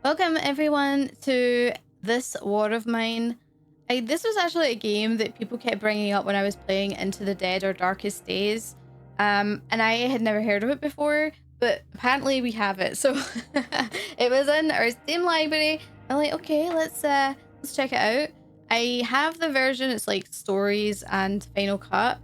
Welcome everyone to this war of mine. This was actually a game that people kept bringing up when I was playing Into the Dead or Darkest Days. And I had never heard of it before, but apparently we have it. So it was in our Steam library. I'm like, okay, let's check it out. I have the version, it's like stories and Final Cut.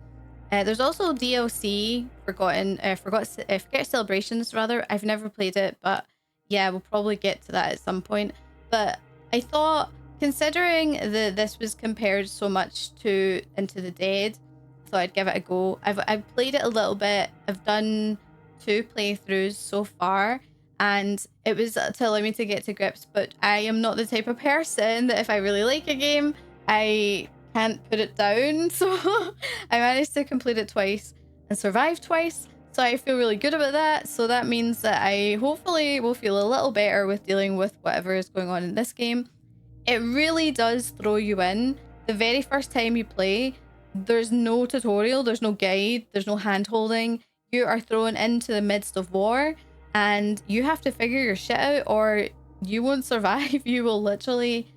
There's also DLC, Forget Celebrations rather. I've never played it, but yeah, we'll probably get to that at some point. But I thought, considering that this was compared so much to Into the Dead, I thought I'd give it a go. I've played it a little bit. I've done 2 playthroughs so far, and it was to allow me to get to grips. But I am not the type of person that if I really like a game, I can't put it down. So I managed to complete it twice and survive twice. So I feel really good about that. So that means that I hopefully will feel a little better with dealing with whatever is going on in this game. It really does throw you in. The very first time you play, there's no tutorial, there's no guide, there's no hand holding. You are thrown into the midst of war and you have to figure your shit out or you won't survive. You will literally,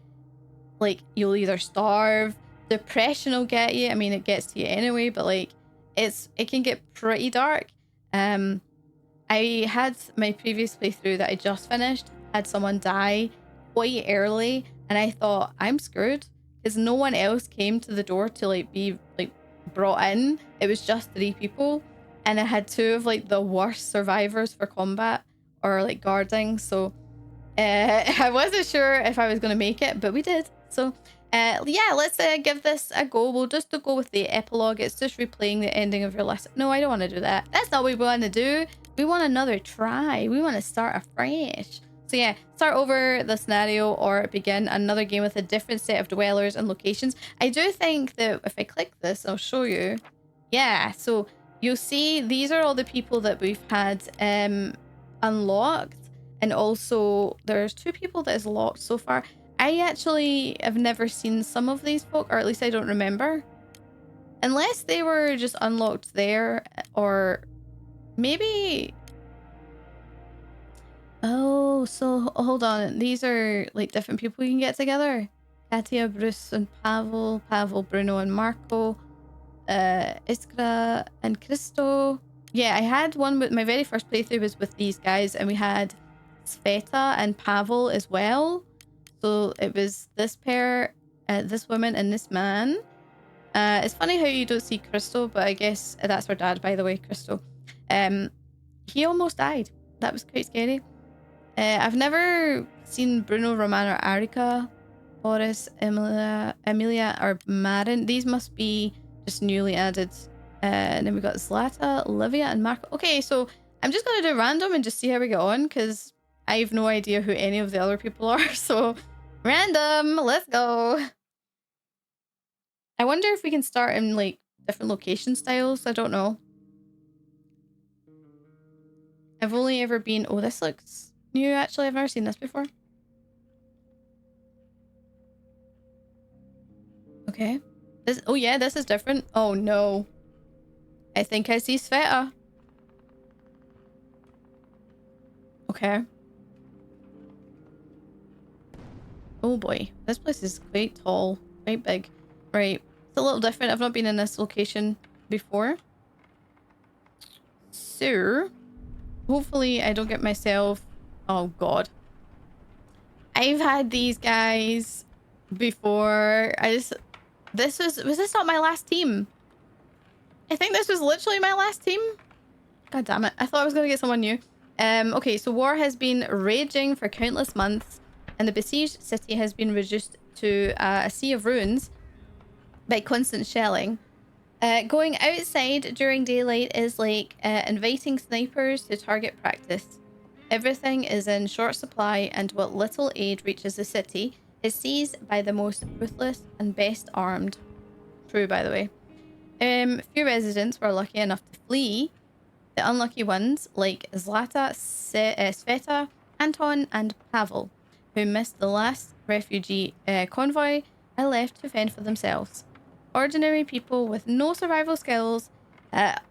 like, you'll either starve, depression will get you. I mean, it gets to you anyway, but like, it can get pretty dark. I had my previous playthrough that I just finished, had someone die quite early, and I thought, I'm screwed, because no one else came to the door to like be like brought in. It was just 3 people, and I had 2 of like the worst survivors for combat or like guarding, so I wasn't sure if I was going to make it, but we did. So yeah, let's give this a go. We'll just go with the epilogue. It's just replaying the ending of your lesson. No, I don't want to do that. That's not what we want to do. We want another try. We want to start afresh. So yeah, start over the scenario or begin another game with a different set of dwellers and locations. I do think that if I click this, I'll show you. Yeah, so you'll see these are all the people that we've had unlocked. And also there's 2 people that is locked so far. I actually have never seen some of these folk, or at least I don't remember. Unless they were just unlocked there, or maybe... Oh, so hold on. These are like different people you can get together. Katia, Bruce, and Pavel. Pavel, Bruno, and Marco. Iskra, and Christo. Yeah, I had one with my very first playthrough was with these guys, and we had Sveta and Pavel as well. So it was this pair, this woman, and this man. It's funny how you don't see Christo, but I guess that's her dad, by the way, Christo. He almost died. That was quite scary. I've never seen Bruno, Roman, or Arika, Boris, Emilia, or Marin. These must be just newly added. And then we got Zlata, Olivia, and Marco. Okay, so I'm just going to do random and just see how we get on, because I have no idea who any of the other people are. So random, let's go. I wonder if we can start in like different location styles. I don't know. I've only ever been... Oh, this looks new actually. I've never seen this before. Okay. This... Oh yeah, this is different. Oh no. I think I see Sveta. Okay. Oh boy, this place is quite tall, quite big. Right, it's a little different. I've not been in this location before. So, hopefully I don't get myself... Oh god. I've had these guys before. Was this not my last team? I think this was literally my last team. God damn it. I thought I was going to get someone new. Okay, so war has been raging for countless months, and the besieged city has been reduced to a sea of ruins by constant shelling. Going outside during daylight is like inviting snipers to target practice. Everything is in short supply, and what little aid reaches the city is seized by the most ruthless and best armed. True, by the way. Few residents were lucky enough to flee. The unlucky ones, like Zlata, Sveta, Anton, and Pavel, who missed the last refugee convoy, are left to fend for themselves. Ordinary people with no survival skills, what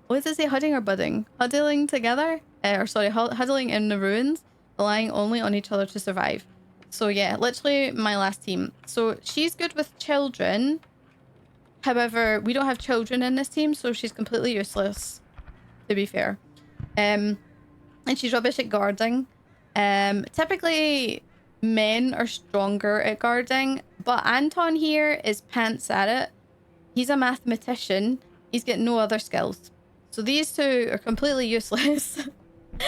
does it say, hudding or budding? Huddling together? Huddling in the ruins, relying only on each other to survive. So yeah, literally my last team. So she's good with children. However, we don't have children in this team, so she's completely useless, to be fair. And she's rubbish at guarding. Typically, men are stronger at guarding, but Anton here is pants at it. He's a mathematician. He's got no other skills. So these two are completely useless.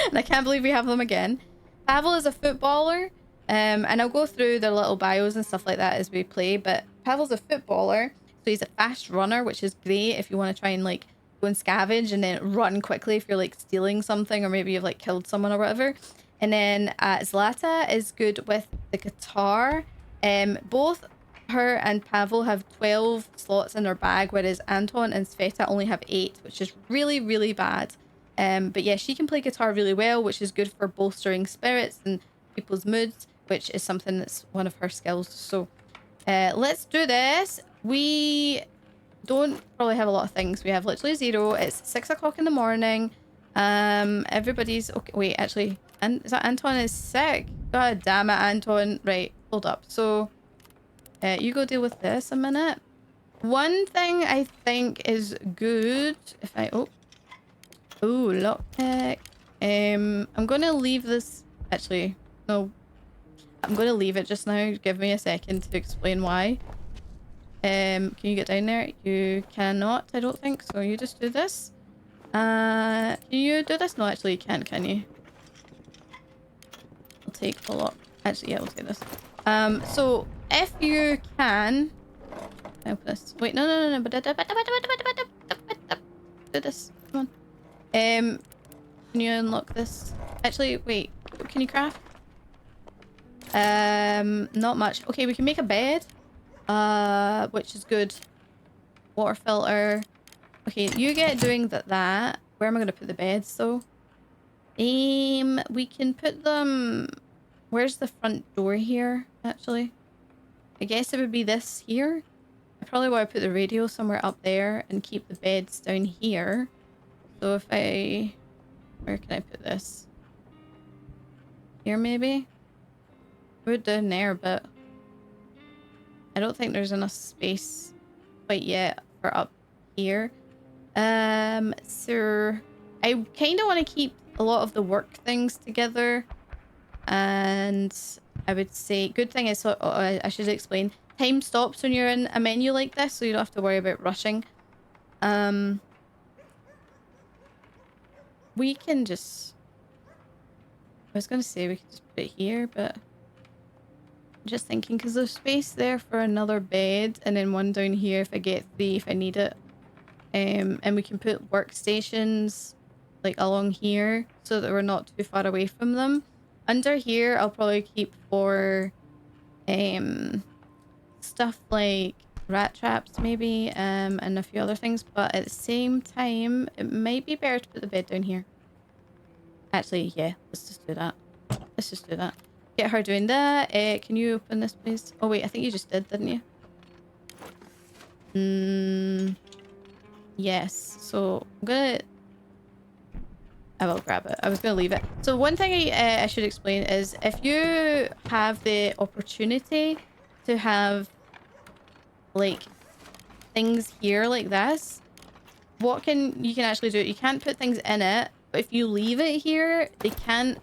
And I can't believe we have them again. Pavel is a footballer. And I'll go through their little bios and stuff like that as we play. But Pavel's a footballer. So he's a fast runner, which is great if you want to try and like go and scavenge and then run quickly if you're like stealing something or maybe you've like killed someone or whatever. And then Zlata is good with the guitar. Both her and Pavel have 12 slots in their bag, whereas Anton and Sveta only have 8, which is really, really bad. But yeah, she can play guitar really well, which is good for bolstering spirits and people's moods, which is something that's one of her skills. So let's do this. We don't probably have a lot of things. We have literally 0. It's 6 o'clock in the morning. Everybody's okay. Wait, actually, is that Anton is sick? God damn it, Anton. Right, hold up. So you go deal with this a minute. One thing I think is good if I lockpick. I'm gonna leave this. Actually, no, I'm gonna leave it just now. Give me a second to explain why. Can you get down there? You cannot, I don't think. So you just do this. Can you do this? No, actually you can't, can you? I'll take a lot. Actually, yeah, I'll take this. So if you can open this. Wait, no. Do this. Come on. Can you unlock this? Actually, wait. Can you craft? Not much. Okay, we can make a bed. Which is good. Water filter. Okay, you get doing that. Where am I gonna put the beds though? We can put them. Where's the front door here? Actually, I guess it would be this here. I probably want to put the radio somewhere up there and keep the beds down here. So if where can I put this? Here maybe. We're down there, but I don't think there's enough space quite yet for up here. So I kind of want to keep a lot of the work things together, and I would say good thing is I should explain. Time stops when you're in a menu like this, so you don't have to worry about rushing. We can just. I was gonna say we could just put it here, but I'm just thinking because there's space there for another bed, and then one down here if I get 3 if I need it. And we can put workstations like along here so that we're not too far away from them. Under here, I'll probably keep for stuff like rat traps maybe, and a few other things. But at the same time, it might be better to put the bed down here. Actually, yeah, let's just do that. Let's just do that. Get her doing that. Can you open this, please? Oh wait, I think you just did, didn't you? Yes. So I will grab it. I was gonna leave it. So one thing I should explain is if you have the opportunity to have like things here like this, you can actually do it. You can't put things in it, but if you leave it here, they can't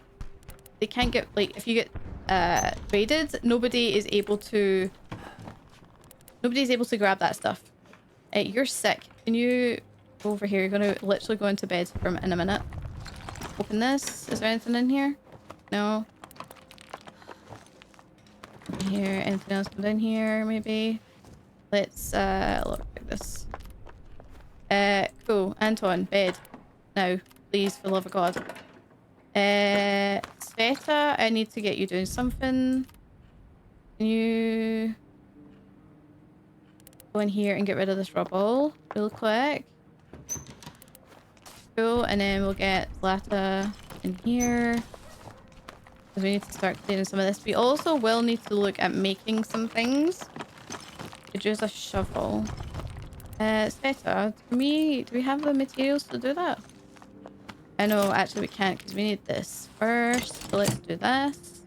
get, like, if you get raided, nobody's able to grab that stuff. You're sick. Can you go over here? You're gonna literally go into bed in a minute. Open this. Is there anything in here? No. Here, anything else come down here maybe? Let's look at this. Cool. Anton, bed. Now, please, for the love of God. Sveta, I need to get you doing something. Can you go in here and get rid of this rubble real quick? Cool, and then we'll get Zlata in here. Because we need to start cleaning some of this. We also will need to look at making some things. Could use a shovel. Sveta, do we have the materials to do that? I know, actually we can't because we need this first. So let's do this.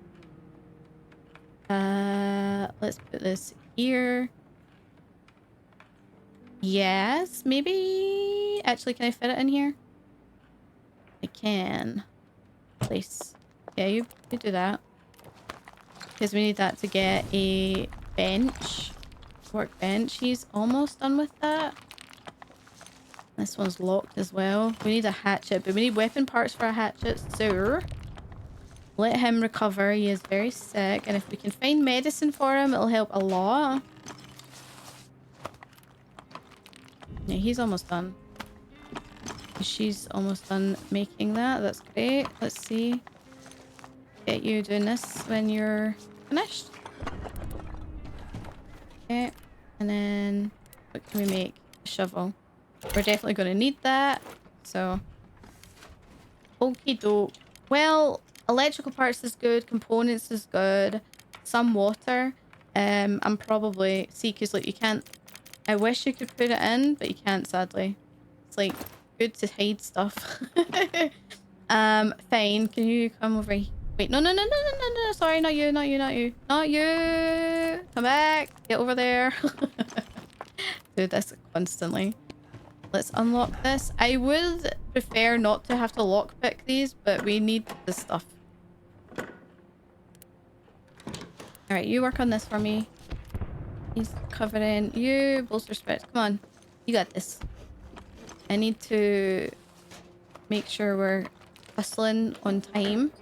Let's put this here. Yes, maybe. Actually, can I fit it in here? I can. Place. Yeah, you do that. Because we need that to get a bench. Workbench. He's almost done with that. This one's locked as well. We need a hatchet, but we need weapon parts for a hatchet, so let him recover. He is very sick, and if we can find medicine for him, it'll help a lot. Yeah, he's almost done. She's almost done making that. That's great. Let's see. Get you doing this when you're finished. Okay. And then what can we make? A shovel. We're definitely going to need that. So, okie doke. Well, electrical parts is good. Components is good. Some water. I'm probably... See, because like you can't... I wish you could put it in, but you can't, sadly. It's like good to hide stuff. Fine. Can you come over here? Wait, no. Sorry, not you. Not you. Come back. Get over there. Do this constantly. Let's unlock this. I would prefer not to have to lockpick these, but we need this stuff. Alright, you work on this for me. He's covering you. Bolster spirits. Come on. You got this. I need to make sure we're hustling on time.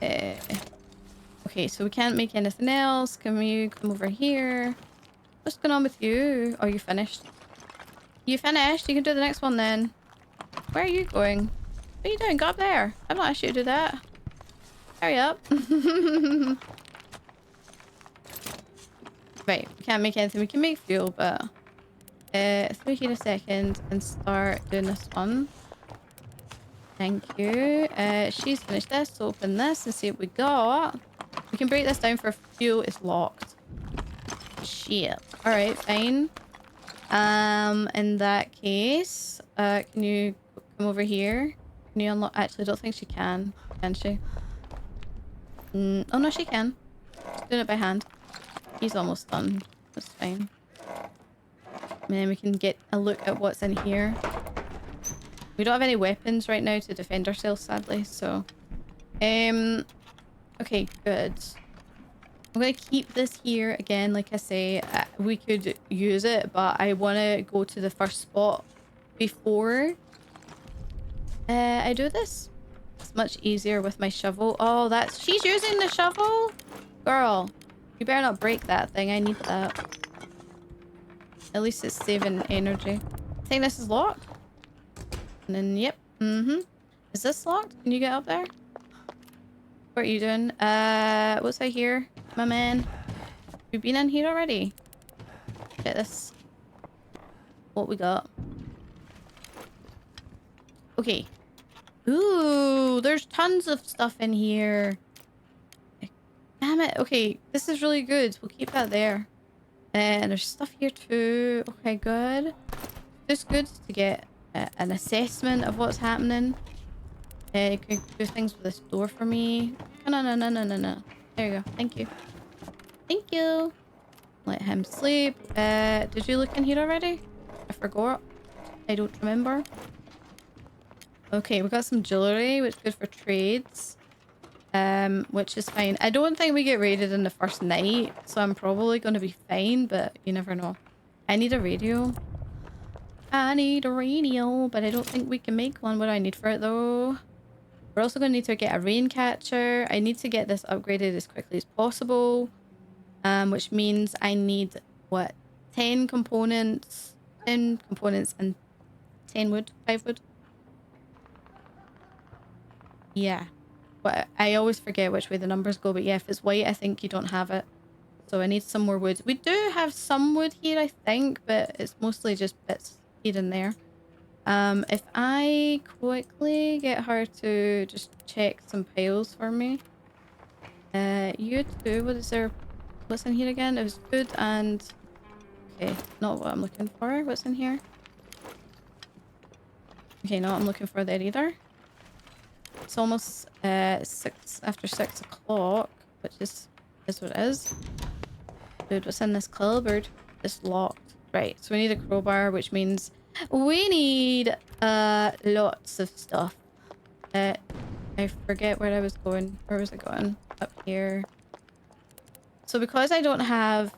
Okay, so we can't make anything else. Can you come over here? What's going on with you? Oh, you finished. You finished? You can do the next one then. Where are you going? What are you doing? Go up there. I've not asked you to do that. Hurry up. Right, we can't make anything. We can make fuel, but... through here a second and start doing this one. Thank you. She's finished this, so open this and see what we got. We can break this down for fuel. It's locked. Shit. Alright, fine. In that case, can you come over here? Can you unlock? Actually, I don't think she can. Can she? Oh no, she can. She's doing it by hand. He's almost done. That's fine. And then we can get a look at what's in here. We don't have any weapons right now to defend ourselves, sadly, so... Okay, good. I'm gonna keep this here again, like I say. We could use it, but I want to go to the first spot before I do this. It's much easier with my shovel. Oh, that's... She's using the shovel? Girl, you better not break that thing. I need that. At least it's saving energy. I think this is locked. And then, yep. Is this locked? Can you get up there? What are you doing? What's out here, my man? You've been in here already? Get this. What we got? Okay. Ooh, there's tons of stuff in here. Damn it. Okay, this is really good. We'll keep that there. And there's stuff here too. Okay, good. Just good to get an assessment of what's happening. Can you do things with this door for me? No. There you go. Thank you. Thank you. Let him sleep. Did you look in here already? I forgot. I don't remember. Okay, we got some jewelry, which is good for trades. Which is fine. I don't think we get raided in the first night, so I'm probably going to be fine, but you never know. I need a radio. I need a radio, but I don't think we can make one. What do I need for it, though? We're also going to need to get a rain catcher. I need to get this upgraded as quickly as possible. Which means I need, what, 10 components? 10 components and 10 wood? 5 wood? Yeah. But I always forget which way the numbers go. But yeah, if it's white, I think you don't have it. So I need some more wood. We do have some wood here, I think, but it's mostly just bits here and there. If I quickly get her to just check some piles for me. You too. What is there? What's in here again? It was food and... Okay, not what I'm looking for. What's in here? Okay, no, I'm looking for that either. it's almost 6 o'clock, which is what it is. Dude, what's in this cupboard? It's locked. Right, so we need a crowbar, which means we need lots of stuff. I forget where I was going. Where was I going? Up here. So because I don't have...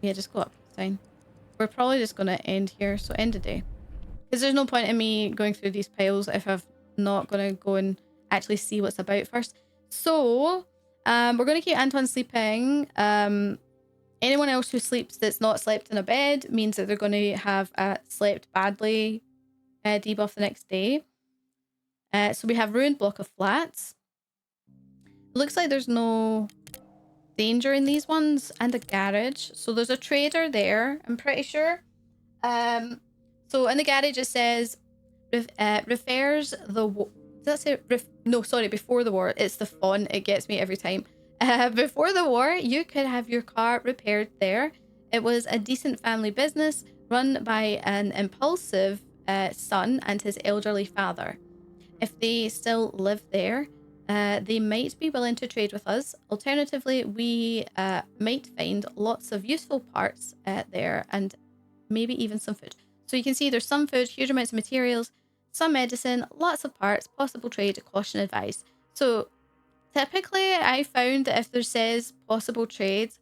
Yeah, just go up. It's fine. We're probably just going to end here. So end the day. Because there's no point in me going through these piles if I'm not going to go and actually see what's about first. So, we're going to keep Anton sleeping. Anyone else who sleeps that's not slept in a bed means that they're going to have slept badly debuff the next day. So we have ruined block of flats. Looks like there's no danger in these ones, and a garage. So there's a trader there, I'm pretty sure. So in the garage it says refers the does that say no, sorry, before the war. It's the font, it gets me every time. Before the war, you could have your car repaired there. It was a decent family business run by an impulsive son and his elderly father. If they still live there, they might be willing to trade with us. Alternatively, we might find lots of useful parts there and maybe even some food. So you can see there's some food, huge amounts of materials, some medicine, lots of parts, possible trade, caution advised. So typically I found that if there says possible trade,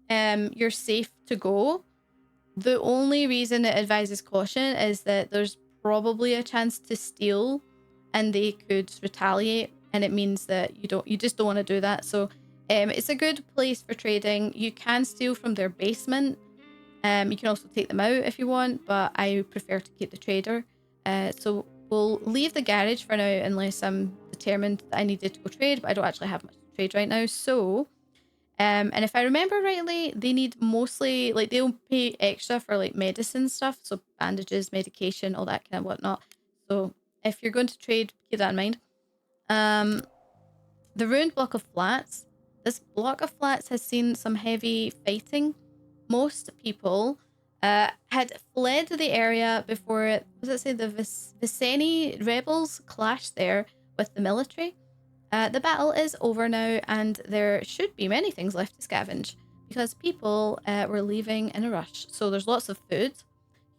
you're safe to go. The only reason it advises caution is that there's probably a chance to steal and they could retaliate, and it means that you just don't want to do that. So it's a good place for trading. You can steal from their basement. You can also take them out if you want, but I prefer to keep the trader. So we'll leave the garage for now unless I'm determined that I needed to go trade, but I don't actually have much to trade right now. So, and if I remember rightly, they need mostly, like, they'll pay extra for like medicine stuff. So bandages, medication, all that kind of whatnot. So if you're going to trade, keep that in mind. The ruined block of flats. This block of flats has seen some heavy fighting. Most people had fled the area before, what does it say, the Viceni rebels clashed there with the military. The battle is over now, and there should be many things left to scavenge because people were leaving in a rush. So there's lots of food,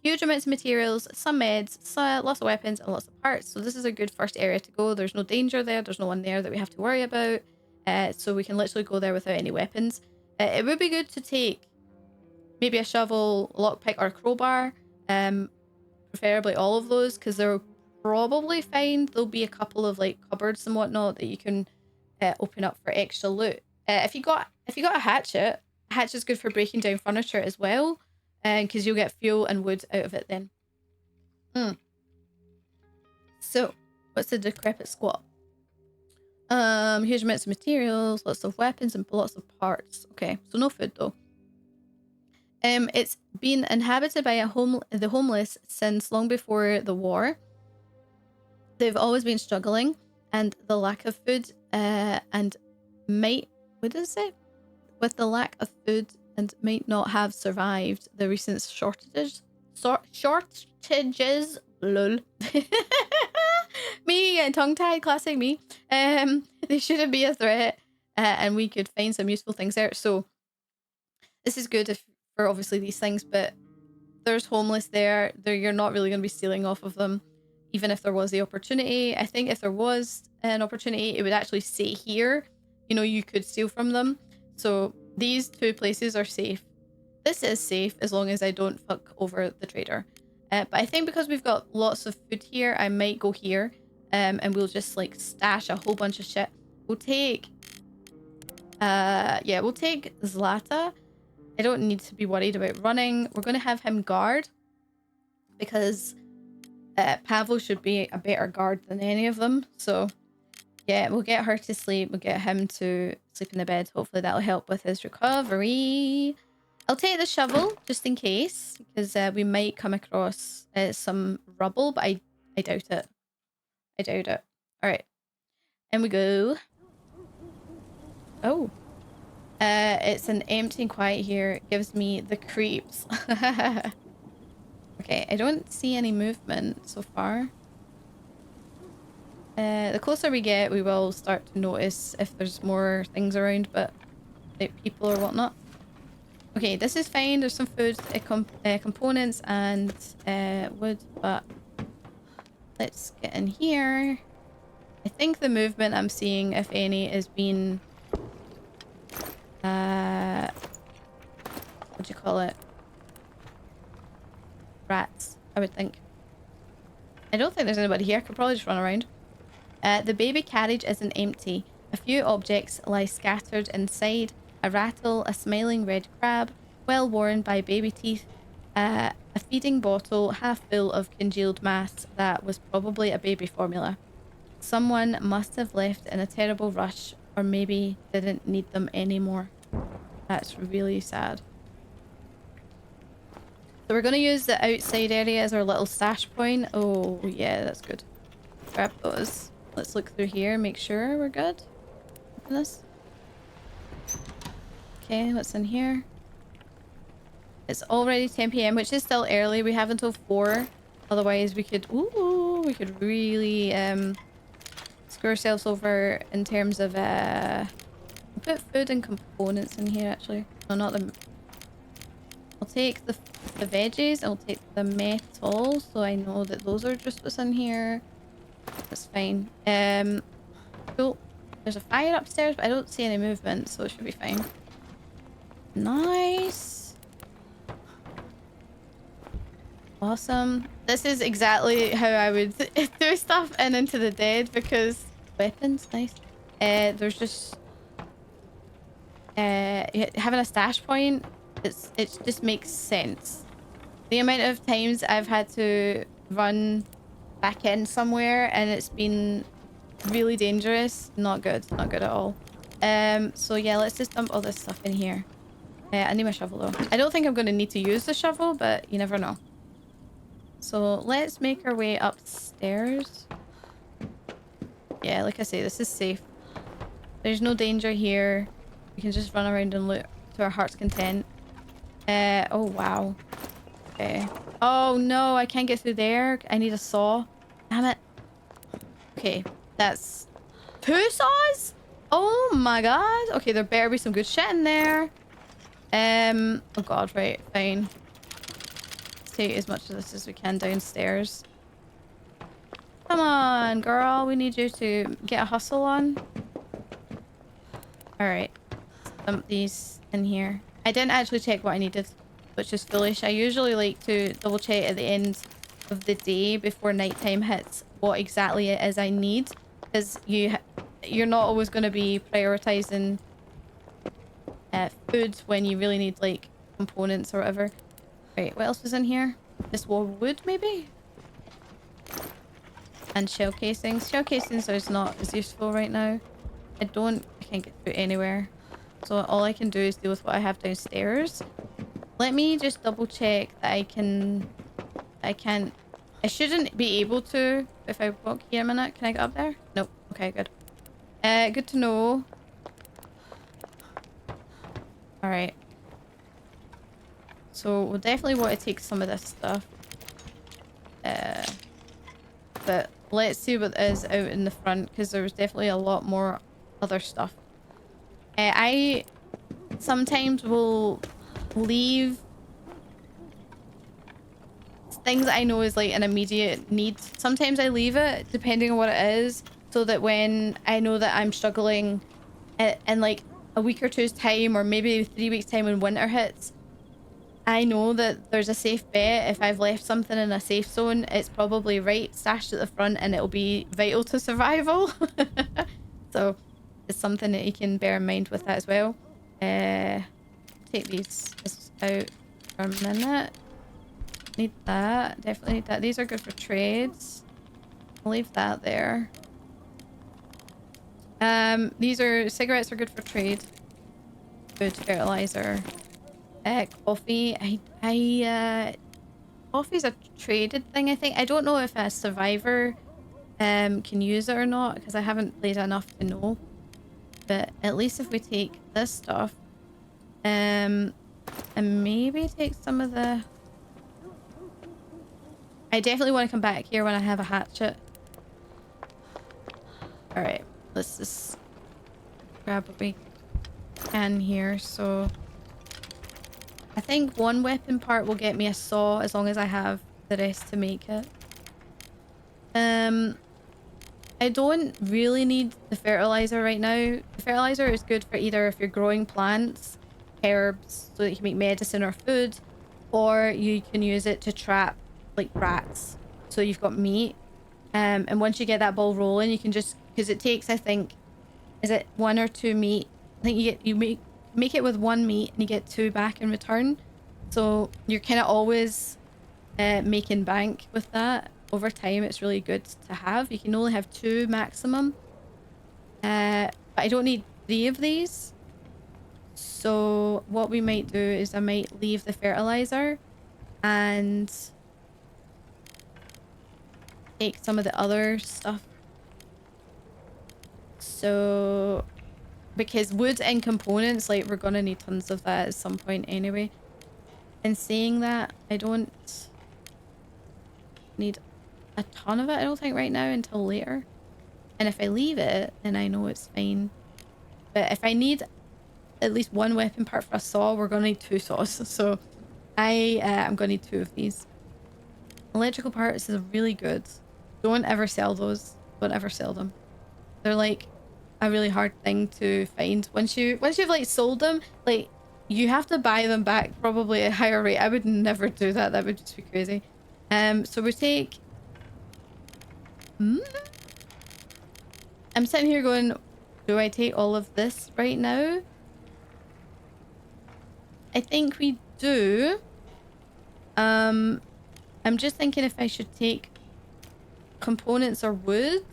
huge amounts of materials, some meds, lots of weapons, and lots of parts. So this is a good first area to go. There's no danger there. There's no one there that we have to worry about. So we can literally go there without any weapons. It would be good to take maybe a shovel, lockpick, or a crowbar. Preferably all of those, because they'll probably find there'll be a couple of like cupboards and whatnot that you can open up for extra loot. If you got a hatchet's good for breaking down furniture as well, because you'll get fuel and wood out of it then. So, what's the Decrepit Squat? Huge amounts of materials, lots of weapons, and lots of parts. Okay, so no food though. It's been inhabited by the homeless since long before the war. They've always been struggling, and the lack of food and might, what does it say? With the lack of food and might not have survived the recent shortages. Shortages, lol. Me getting tongue-tied, classic me. They shouldn't be a threat, and we could find some useful things there. So this is good for obviously these things, but there's homeless there. You're not really going to be stealing off of them, even if there was the opportunity. I think if there was an opportunity, it would actually say here, you know, you could steal from them. So these two places are safe. This is safe as long as I don't fuck over the trader. But I think because we've got lots of food here, I might go here, and we'll just like stash a whole bunch of shit. We'll take, we'll take Zlata. I don't need to be worried about running. We're going to have him guard because Pavel should be a better guard than any of them. So yeah, we'll get her to sleep. We'll get him to sleep in the bed. Hopefully that'll help with his recovery. I'll take the shovel just in case, because we might come across some rubble, but I doubt it. I doubt it. All right. And we go. Oh. It's an empty and quiet here. It gives me the creeps. Okay, I don't see any movement so far. The closer we get, we will start to notice if there's more things around, but like people or whatnot. Okay, this is fine. There's some food, components, and wood, but let's get in here. I think the movement I'm seeing, if any, is being what do you call it? Rats, I would think. I don't think there's anybody here. I could probably just run around. The baby carriage isn't empty. A few objects lie scattered inside. A rattle, a smiling red crab, well worn by baby teeth, a feeding bottle half full of congealed mass that was probably a baby formula. Someone must have left in a terrible rush, or maybe didn't need them anymore. That's really sad. So we're going to use the outside area as our little stash point. Oh, yeah, that's good. Grab those. Let's look through here, make sure we're good. Open this. Okay, what's in here? It's already 10 p.m, which is still early. We have until 4. Otherwise, we could... Ooh, we could really screw ourselves over in terms of... put food and components in here, actually. No, not the... I'll take the veggies. I'll take the metal, so I know that those are just what's in here. That's fine. Cool. There's a fire upstairs, but I don't see any movement, so it should be fine. Nice. Awesome. This is exactly how I would do stuff in Into the Dead, because weapons, nice. There's just having a stash point. It just makes sense. The amount of times I've had to run back in somewhere and it's been really dangerous. Not good. Not good at all. So yeah, let's just dump all this stuff in here. I need my shovel though. I don't think I'm going to need to use the shovel, but you never know. So let's make our way upstairs. Yeah, like I say, this is safe. There's no danger here. We can just run around and loot to our heart's content. Oh wow. Okay. Oh no, I can't get through there. I need a saw. Damn it. Okay, that's 2 saws? Oh my god. Okay, there better be some good shit in there. Oh god, right, fine. Let's take as much of this as we can downstairs. Come on, girl. We need you to get a hustle on. Alright. Dump these in here. I didn't actually check what I needed, which is foolish. I usually like to double check at the end of the day before nighttime hits what exactly it is I need, because you're not always going to be prioritizing food when you really need like components or whatever. Right, what else was in here? This wall wood maybe? And shell casings. Shell casings are not as useful right now. I can't get through anywhere. So all I can do is deal with what I have downstairs. Let me just double check that I shouldn't be able to if I walk here a minute. Can I get up there? Nope. Okay, good. Good to know. Alright. So we'll definitely want to take some of this stuff. But let's see what is out in the front, because there was definitely a lot more other stuff. I sometimes will leave things I know is like an immediate need. Sometimes I leave it depending on what it is, so that when I know that I'm struggling in like a week or two's time, or maybe 3 weeks time when winter hits, I know that there's a safe bet. If I've left something in a safe zone, it's probably right stashed at the front and it'll be vital to survival. So it's something that you can bear in mind with that as well. Take these out for a minute. Need that. Definitely need that. These are good for trades. I'll leave that there. Cigarettes are good for trade. Food, fertilizer. Coffee. Coffee's a traded thing, I think. I don't know if a survivor can use it or not, because I haven't played enough to know. But at least if we take this stuff, and maybe take some of the... I definitely want to come back here when I have a hatchet. All right, let's just grab what we can here. So I think one weapon part will get me a saw as long as I have the rest to make it. I don't really need the fertilizer right now. The fertilizer is good for either if you're growing plants, herbs, so that you can make medicine or food, or you can use it to trap like rats. So you've got meat. And once you get that ball rolling, you can just, because it takes, I think, is it 1 or 2 meat? I think you make it with 1 meat and you get 2 back in return. So you're kind of always making bank with that. Over time, it's really good to have. You can only have 2 maximum. But I don't need 3 of these. So what we might do is I might leave the fertilizer and take some of the other stuff. So because wood and components, like, we're gonna need tons of that at some point anyway. And saying that, I don't need a ton of it, I don't think, right now until later. And if I leave it, then I know it's fine. But if I need at least 1 weapon part for a saw, we're gonna need 2 saws. So I'm gonna need 2 of these. Electrical parts is really good. Don't ever sell those. Don't ever sell them. They're like a really hard thing to find. Once you've like sold them, like, you have to buy them back probably at a higher rate. I would never do that. That would just be crazy. So we take... I'm sitting here going, do I take all of this right now? I think we do. I'm just thinking if I should take components or wood.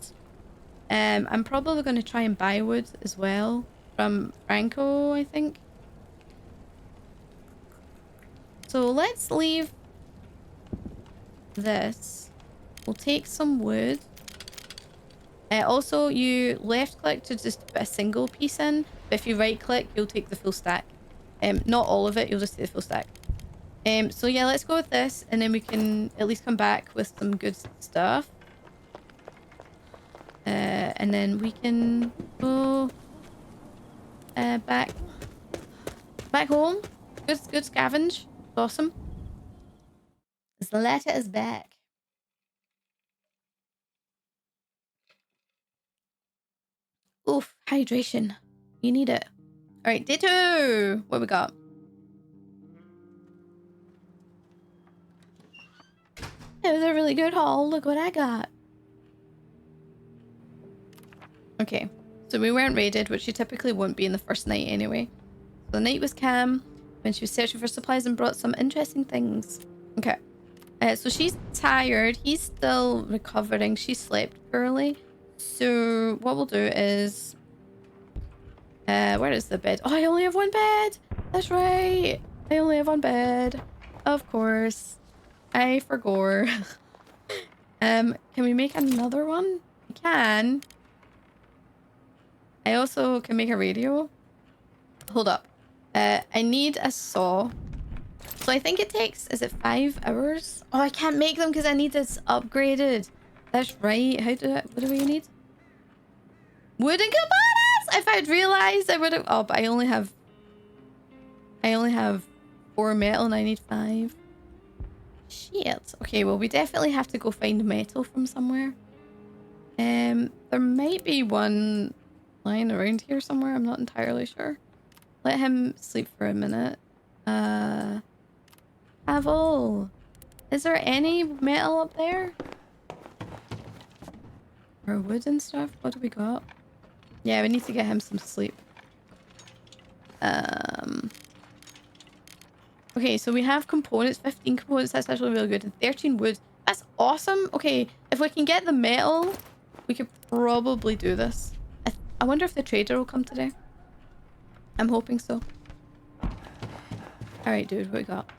I'm probably going to try and buy wood as well from Franco, I think. So let's leave this. We'll take some wood. Also, you left click to just put a single piece in, but if you right click, you'll take the full stack. Not all of it, you'll just take the full stack. So yeah, let's go with this, and then we can at least come back with some good stuff. And then we can go back home. Good scavenge. Awesome. This letter is back. Oof, hydration. You need it. All right, day 2. What we got? It was a really good haul. Look what I got. Okay, so we weren't raided, which you typically won't be in the first night anyway. So the night was calm when she was searching for supplies and brought some interesting things. Okay. So she's tired. He's still recovering. She slept poorly. So what we'll do is... where is the bed? Oh, I only have 1 bed. That's right. I only have 1 bed. Of course. I forgot. Can we make another one? We can. I also can make a radio. Hold up. I need a saw. So I think it takes, is it 5 hours? Oh, I can't make them because I need this upgraded. That's right. What do we need? Wooden components! If I'd realized, I would have... Oh, but I only have 4 metal and I need 5. Shit. Okay, well, we definitely have to go find metal from somewhere. There might be one lying around here somewhere. I'm not entirely sure. Let him sleep for a minute. Pavel, is there any metal up there? Or wood and stuff? What do we got? Yeah, we need to get him some sleep. Okay, so we have components, 15 components. That's actually really good. And 13 wood. That's awesome. Okay, if we can get the metal, we could probably do this. I wonder if the trader will come today. I'm hoping so. Alright, dude, what we got?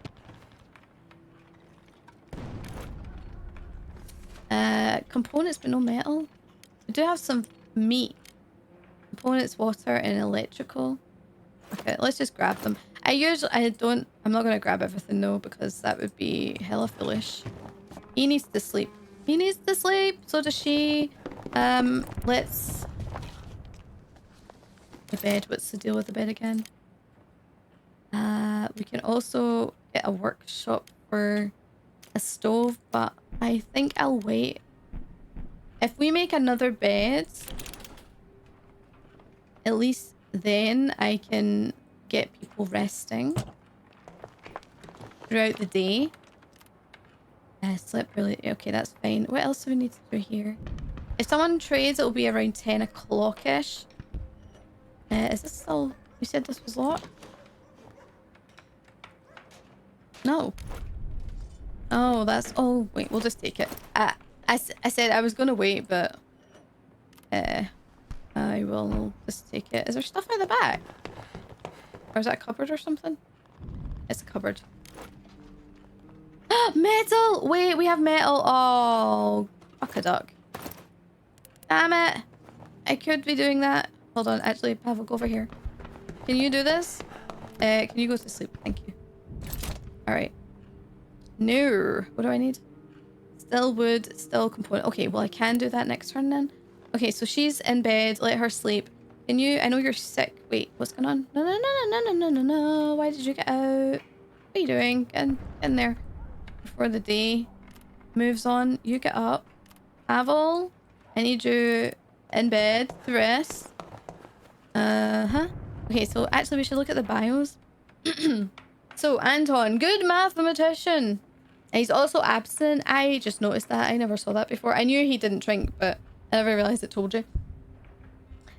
Components but no metal. We do have some meat. Components, water, and electrical. Okay, let's just grab them. I'm not gonna grab everything though, because that would be hella foolish. He needs to sleep. He needs to sleep, so does she. Let's... The bed. What's the deal with the bed again? We can also get a workshop for a stove, but I think I'll wait. If we make another bed, at least then I can get people resting throughout the day. Sleep really. Okay, that's fine. What else do we need to do here? If someone trades, it'll be around 10 o'clock-ish. Is this still... You said this was locked? No. Oh, that's... Oh, wait, we'll just take it. I said I was going to wait, but... I will just take it. Is there stuff in the back? Or is that a cupboard or something? It's a cupboard. Metal! Wait, we have metal. Oh, fuck a duck. Damn it. I could be doing that. Hold on, actually, Pavel, go over here. Can you do this? Can you go to sleep? Thank you. Alright. No. What do I need? Still wood, still component. Okay, well, I can do that next turn then. Okay, so she's in bed. Let her sleep. Can you... I know you're sick. Wait, what's going on? No, no, no, no, no, no, no, no. Why did you get out? What are you doing? Get in there. Before the day moves on. You get up. Pavel, I need you in bed to rest. Okay, so actually we should look at the bios. So, Anton, good mathematician. He's also absent. I just noticed that. I never saw that before. I knew he didn't drink, but I never realized it told you.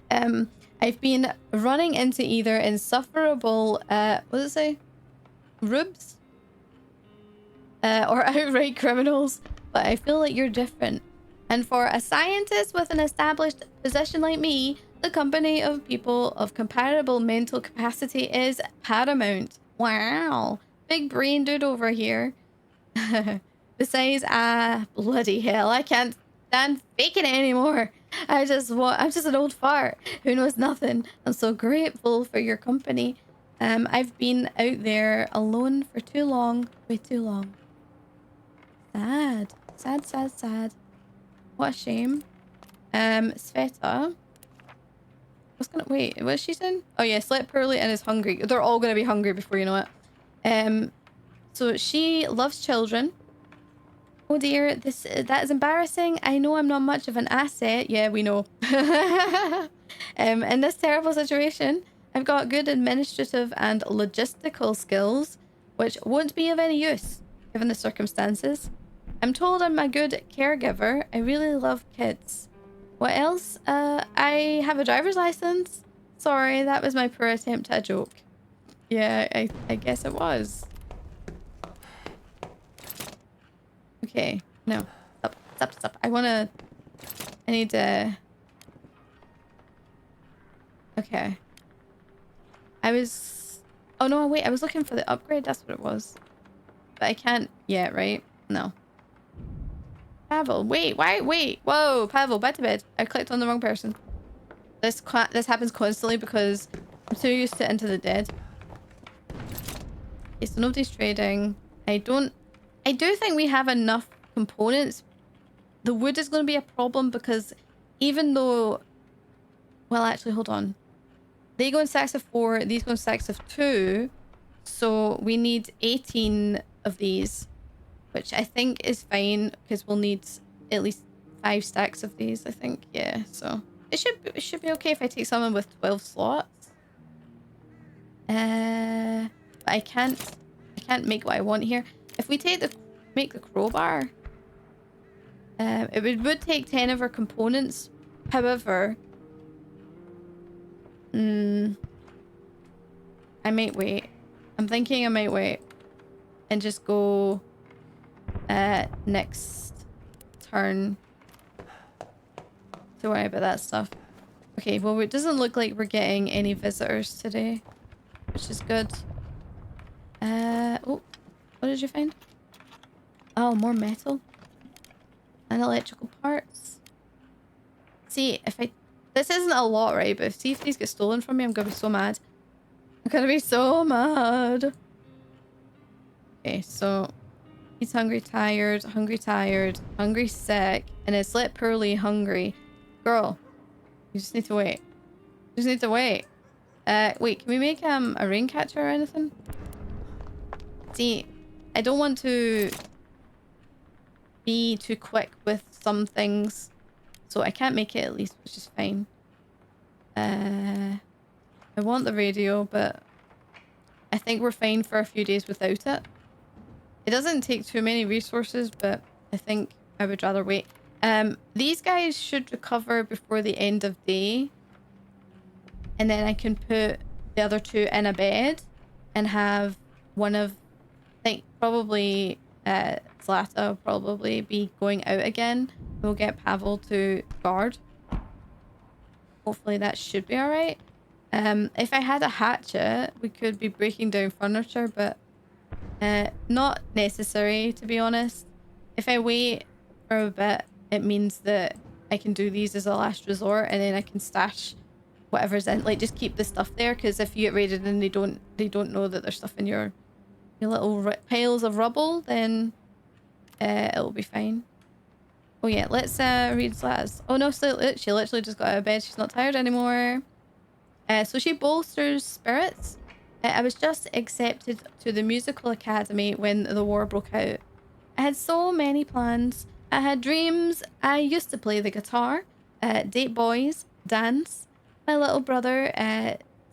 I've been running into either insufferable, what does it say? Rubes? Or outright criminals, but I feel like you're different. And for a scientist with an established position like me, the company of people of comparable mental capacity is paramount. Wow. Big brain dude over here. Besides, bloody hell, I can't stand faking it anymore. I'm just an old fart who knows nothing. I'm so grateful for your company. I've been out there alone for too long. Way too long. Sad. Sad, sad, sad. What a shame. Sveta. Wait, what's she saying? Oh yeah, slept poorly and is hungry. They're all gonna be hungry before you know it. So she loves children. Oh dear, that is embarrassing. I know I'm not much of an asset. Yeah, we know. In this terrible situation, I've got good administrative and logistical skills, which won't be of any use, given the circumstances. I'm told I'm a good caregiver. I really love kids. What else? I have a driver's license. Sorry, that was my poor attempt at a joke. Yeah, I guess it was. Okay, no. Stop. I need to... Okay. Oh no, wait, I was looking for the upgrade. That's what it was. But I can't yet, right? No. Pavel, wait, why? Wait, whoa, Pavel, back to bed. I clicked on the wrong person. This happens constantly because I'm so used to Into the Dead. Okay, so nobody's trading. I do think we have enough components. The wood is going to be a problem because even though... Well, actually, hold on. They go in stacks of 4, these go in stacks of 2. So we need 18 of these, which I think is fine because we'll need at least 5 stacks of these, I think. Yeah, so it should be okay if I take someone with 12 slots. But I can't make what I want here. If we make the crowbar, it would take 10 of our components. However, I might wait. I'm thinking I might wait and just go next turn to worry about that stuff. Okay, well, it doesn't look like we're getting any visitors today, which is good. Oh, what did you find? Oh, more metal and electrical parts. See, this isn't a lot, right? But see if these get stolen from me, I'm gonna be so mad. I'm gonna be so mad. Okay, so he's hungry, tired, hungry, sick, and it's slept poorly, hungry. Girl, you just need to wait. You just need to wait. Wait, can we make a rain catcher or anything? See, I don't want to be too quick with some things, so I can't make it at least, which is fine. I want the radio, but I think we're fine for a few days without it. It doesn't take too many resources, but I think I would rather wait. These guys should recover before the end of day, and then I can put the other two in a bed and have one of, I think probably Zlata will probably be going out again. We'll get Pavel to guard. Hopefully that should be all right. If I had a hatchet, we could be breaking down furniture, but not necessary, to be honest. If I wait for a bit, it means that I can do these as a last resort, and then I can stash whatever's in. Like, just keep the stuff there, because if you get raided and they don't know that there's stuff in your little piles of rubble, then it'll be fine. Oh yeah, let's read Zlata's. Oh no, so she literally just got out of bed. She's not tired anymore. So she bolsters spirits. I was just accepted to the musical academy when the war broke out. I had so many plans. I had dreams. I used to play the guitar, date boys, dance. My little brother,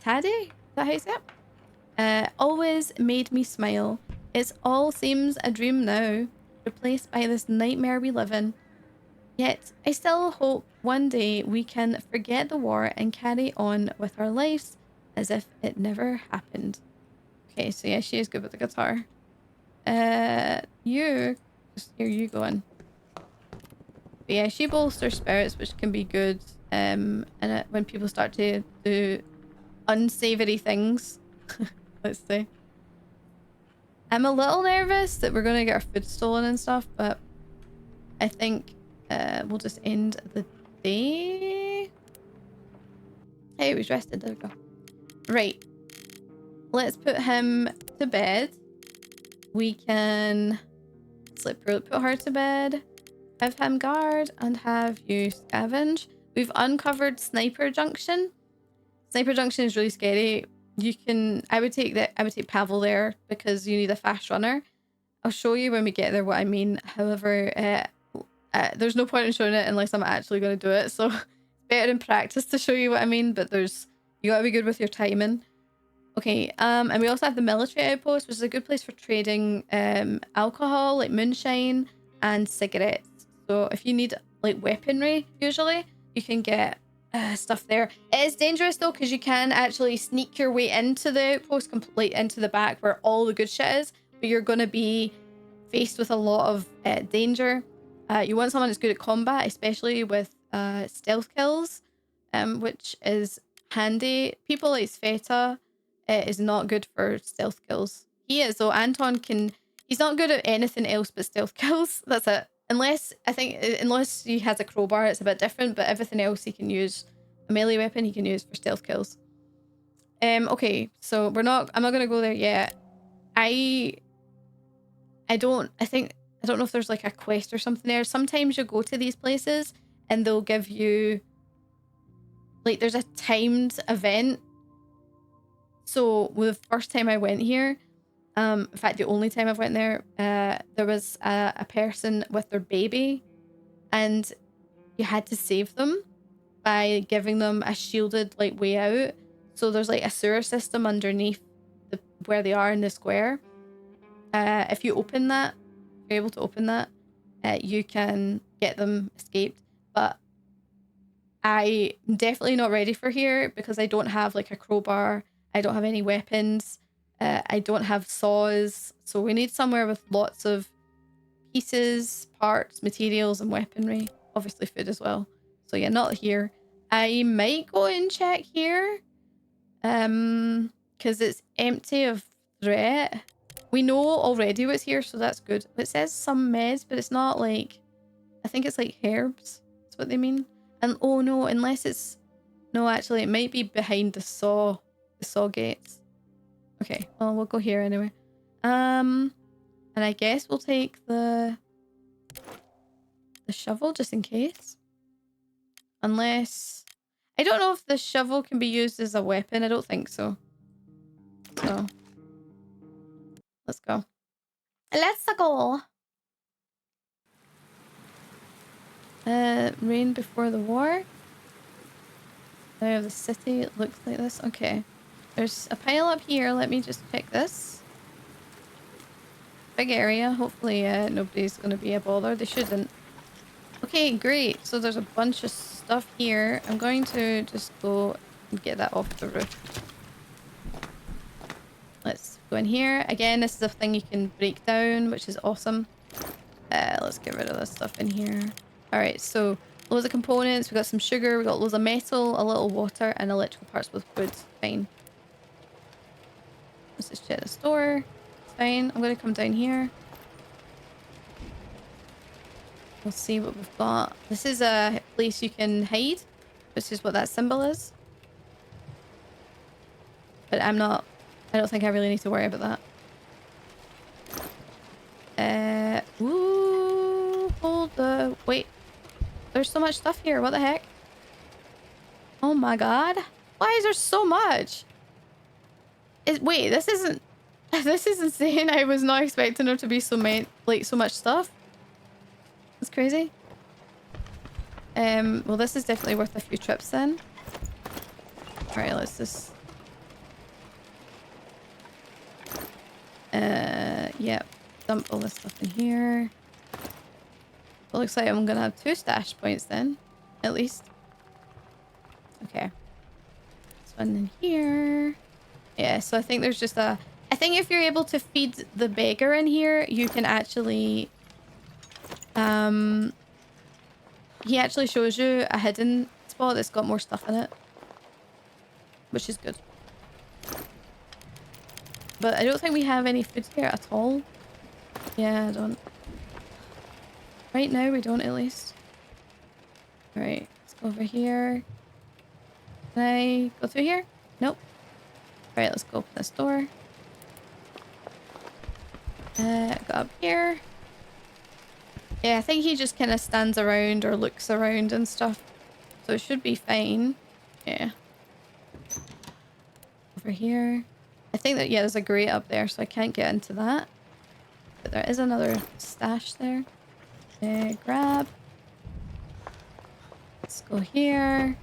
Taddy, is that how you say it? Always made me smile. It all seems a dream now, replaced by this nightmare we live in. Yet, I still hope one day we can forget the war and carry on with our lives as if it never happened. Okay, so yeah, she is good with the guitar. Here you going. But yeah, she bolsters spirits, which can be good. And when people start to do unsavory things, let's say. I'm a little nervous that we're gonna get our food stolen and stuff, but I think we'll just end the day. Hey, he was rested. There we go. Right. Let's put him to bed. We can put her to bed, have him guard, and have you scavenge. We've uncovered Sniper Junction. Sniper Junction is really scary. You can, I would take Pavel there because you need a fast runner. I'll show you when we get there what I mean. However, there's no point in showing it unless I'm actually going to do it. So it's better in practice to show you what I mean, but you gotta be good with your timing. Okay, and we also have the military outpost, which is a good place for trading alcohol, like moonshine, and cigarettes. So if you need like weaponry, usually, you can get stuff there. It is dangerous though, because you can actually sneak your way into the outpost, completely into the back where all the good shit is, but you're gonna be faced with a lot of danger. You want someone that's good at combat, especially with stealth kills, which is handy. People like Sveta is not good for stealth kills. He is, though. Anton can... He's not good at anything else but stealth kills. That's it. Unless he has a crowbar, it's a bit different, but everything else he can use. A melee weapon he can use for stealth kills. Okay, so I'm not gonna go there yet. I don't know if there's like a quest or something there. Sometimes you go to these places and they'll give you like, there's a timed event. So the first time I went here, in fact the only time I've went there, there was a person with their baby and you had to save them by giving them a shielded like way out. So there's like a sewer system underneath where they are in the square. If you open that, you're able to open that, you can get them escaped. But I'm definitely not ready for here because I don't have like a crowbar. I don't have any weapons. I don't have saws. So we need somewhere with lots of pieces, parts, materials, and weaponry. Obviously food as well. So yeah, not here. I might go and check here. Because it's empty of threat. We know already what's here, so that's good. It says some meds, but it's not like... I think it's like herbs. That's what they mean. And oh no, unless it's... No, actually, it might be behind the saw gates. Okay, well, we'll go here anyway. And I guess we'll take the shovel just in case. Unless... I don't know if the shovel can be used as a weapon. I don't think so. So... let's go. Let's go! Rain before the war. Now the city, it looks like this. Okay. There's a pile up here. Let me just check this. Big area. Hopefully nobody's going to be a bother. They shouldn't. Okay, great. So there's a bunch of stuff here. I'm going to just go and get that off the roof. Let's go in here. Again, this is a thing you can break down, which is awesome. Let's get rid of this stuff in here. Alright, so loads of components. We've got some sugar. We've got loads of metal, a little water, and electrical parts with wood. Fine. Let's just check the store. It's fine. I'm going to come down here. We'll see what we've got. This is a place you can hide, which is what that symbol is. But I don't think I really need to worry about that. Ooh, wait. There's so much stuff here. What the heck? Oh my god. Why is there so much? Wait, this isn't... This is insane. I was not expecting there to be so much stuff. That's crazy. Well, this is definitely worth a few trips then. Alright, let's just... yeah. Dump all this stuff in here. It looks like I'm gonna have 2 stash points then. At least. Okay. This one in here. Yeah, so I think there's just a... I think if you're able to feed the beggar in here, you can actually... he actually shows you a hidden spot that's got more stuff in it. Which is good. But I don't think we have any food here at all. Yeah, I don't. Right now we don't, at least. Alright, let's go over here. Can I go through here? Nope. Alright, let's go open this door. Go up here. Yeah, I think he just kind of stands around or looks around and stuff. So it should be fine. Yeah. Over here. I think that, yeah, there's a grate up there, so I can't get into that. But there is another stash there. Grab. Let's go here.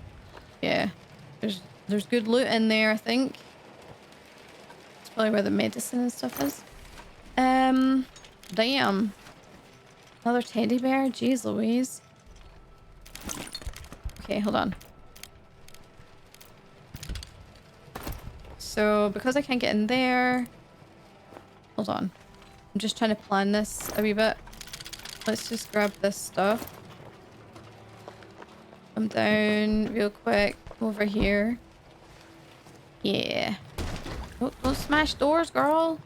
Yeah. There's good loot in there, I think. It's probably where the medicine and stuff is. Damn. Another teddy bear? Jeez Louise. Okay, hold on. So, because I can't get in there... Hold on. I'm just trying to plan this a wee bit. Let's just grab this stuff. Come down real quick. Over here. Yeah. Don't smash doors, girl.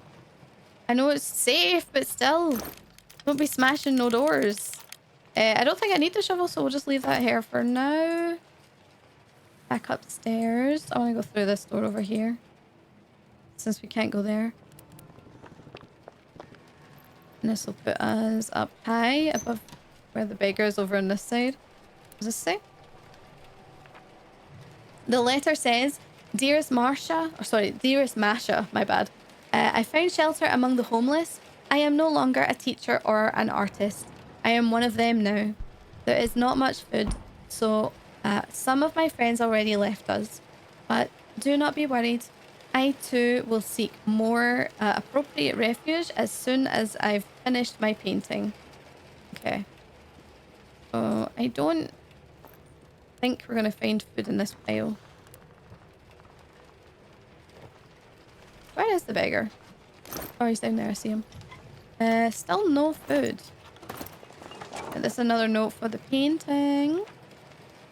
I know it's safe, but still. Don't be smashing no doors. I don't think I need the shovel, so we'll just leave that here for now. Back upstairs. I want to go through this door over here. Since we can't go there. And this will put us up high above where the beggar is over on this side. What does this say? The letter says, Dearest Masha, my bad. I found shelter among the homeless. I am no longer a teacher or an artist. I am one of them now. There is not much food, so some of my friends already left us. But do not be worried. I too will seek more appropriate refuge as soon as I've finished my painting. Okay. So I don't think we're going to find food in this pile. Where is the beggar? Oh, he's down there. I see him. Still no food. This is another note for the painting.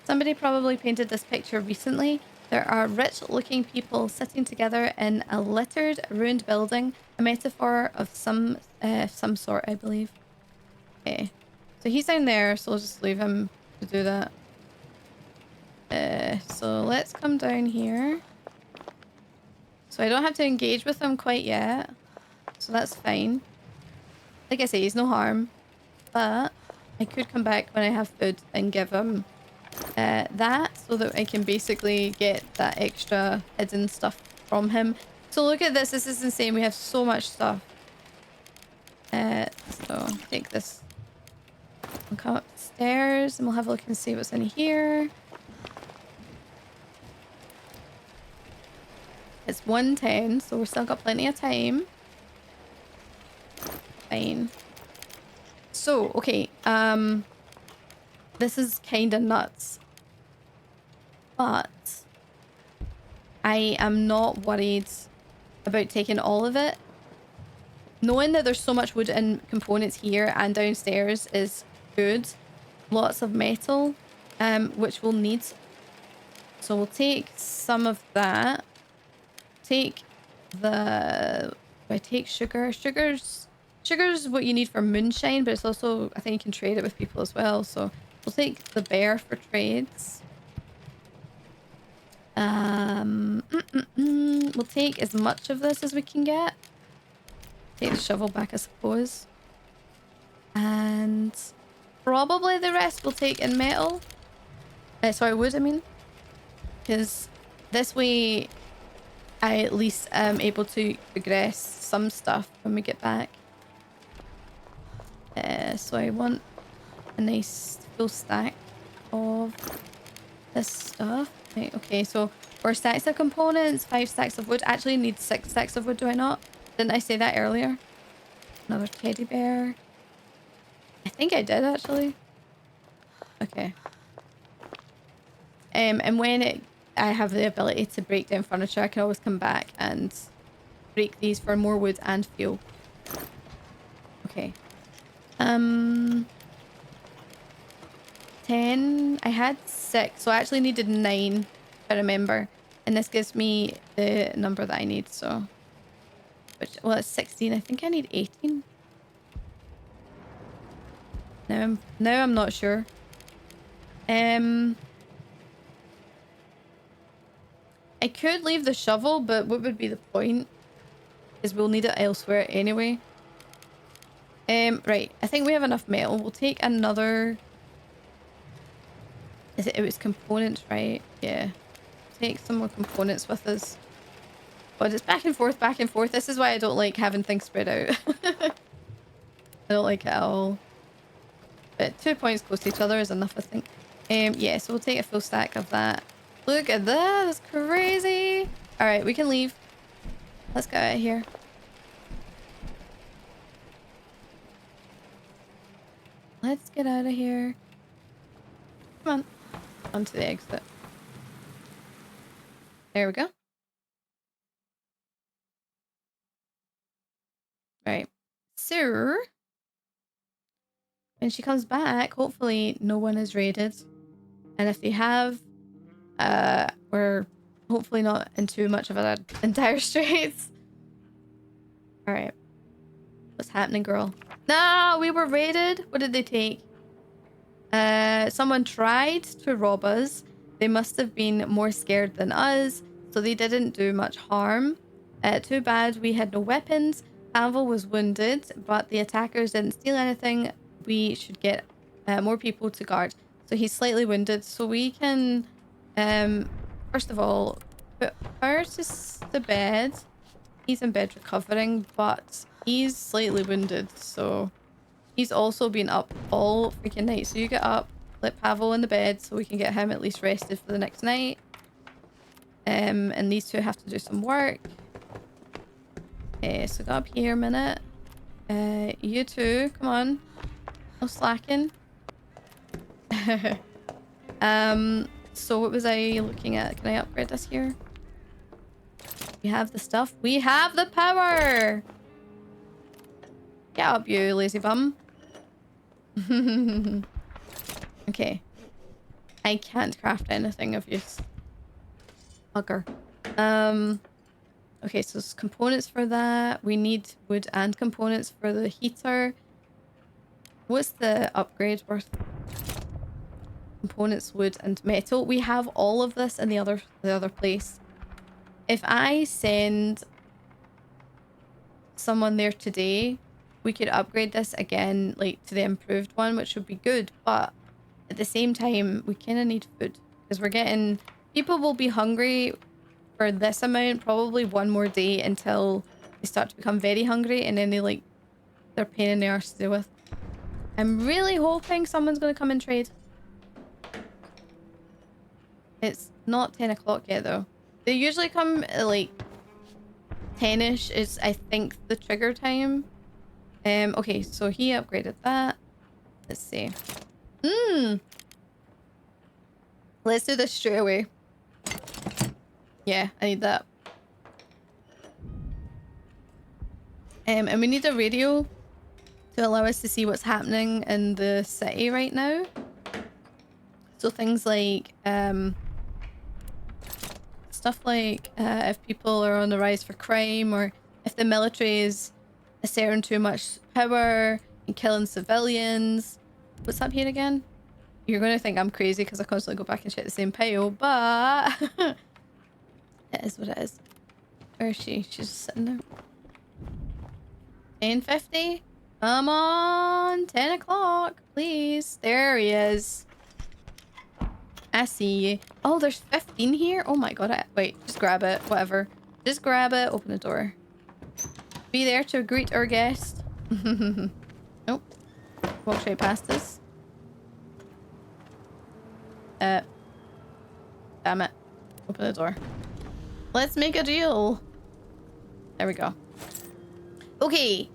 Somebody probably painted this picture recently. There are rich-looking people sitting together in a littered, ruined building. A metaphor of some sort, I believe. Okay. So he's down there, so we'll just leave him to do that. So let's come down here. So I don't have to engage with him quite yet. So that's fine. Like I say, he's no harm. But I could come back when I have food and give him that so that I can basically get that extra hidden stuff from him. So look at this. This is insane. We have so much stuff. So take this and come upstairs and we'll have a look and see what's in here. It's 1:10, so we've still got plenty of time. Fine. So, okay, this is kind of nuts, but I am not worried about taking all of it. Knowing that there's so much wood and components here and downstairs is good. Lots of metal, which we'll need. So we'll take some of that. Take the... Do I take sugar? Sugar's what you need for moonshine, but it's also... I think you can trade it with people as well. So we'll take the bear for trades. We'll take as much of this as we can get. Take the shovel back, I suppose. And probably the rest we'll take in metal. Sorry, wood, I mean. Because this way I at least am able to progress some stuff when we get back. So I want a nice full stack of this stuff. Right, okay, so 4 stacks of components, 5 stacks of wood. Actually need 6 stacks of wood, do I not? Didn't I say that earlier? Another teddy bear. I think I did, actually. Okay. And when I have the ability to break down furniture, I can always come back and break these for more wood and fuel. Okay. 10. I had 6, so I actually needed 9, if I remember. And this gives me the number that I need, so... Well, it's 16. I think I need 18. Now I'm not sure. I could leave the shovel, but what would be the point? Because we'll need it elsewhere anyway. Right. I think we have enough metal. We'll take another... It was components, right? Yeah. Take some more components with us. But it's back and forth, back and forth. This is why I don't like having things spread out. I don't like it at all. But 2 points close to each other is enough, I think. Yeah, so we'll take a full stack of that. Look at that. That's crazy. All right, we can leave. Let's get out of here. Let's get out of here. Come on. Onto the exit. There we go. Right. So, when she comes back, hopefully no one is raided. And if they have, we're hopefully not in too much of an entire straits. Alright. What's happening, girl? No, we were raided. What did they take? Someone tried to rob us. They must have been more scared than us, so they didn't do much harm. Too bad we had no weapons. Pavel was wounded, but the attackers didn't steal anything. We should get more people to guard. So he's slightly wounded, so we can, first of all, put her to bed. He's in bed recovering, but he's slightly wounded, so he's also been up all freaking night. So you get up, let Pavel in the bed so we can get him at least rested for the next night. And these two have to do some work. So go up here a minute. You two, come on. No slacking. So what was I looking at? Can I upgrade this here? We have the stuff. We have the power! Get up, you lazy bum. Okay. I can't craft anything of use. Bugger. Okay, so there's components for that. We need wood and components for the heater. What's the upgrade worth? Components, wood, and metal. We have all of this in the other place. If I send someone there today, we could upgrade this again, like to the improved one, which would be good, but at the same time, we kind of need food because we're getting... People will be hungry for this amount, probably one more day until they start to become very hungry and then they like... They're pain in the arse to deal with. I'm really hoping someone's going to come and trade. It's not 10 o'clock yet though. They usually come at like 10ish is I think the trigger time. Okay, so he upgraded that. Let's see. Let's do this straight away. Yeah, I need that. And we need a radio to allow us to see what's happening in the city right now. So things like stuff like if people are on the rise for crime, or if the military is asserting too much power and killing civilians. What's up here again? You're going to think I'm crazy because I constantly go back and check the same pile, but it is what it is. Where is she? She's just sitting there. 10:50? Come on! 10 o'clock, please. There he is. I see you. Oh, there's 15 here? Oh my god. Wait, just grab it. Whatever. Just grab it. Open the door. Be there to greet our guest. Nope. Walk straight past us. Damn it. Open the door. Let's make a deal. There we go. Okay.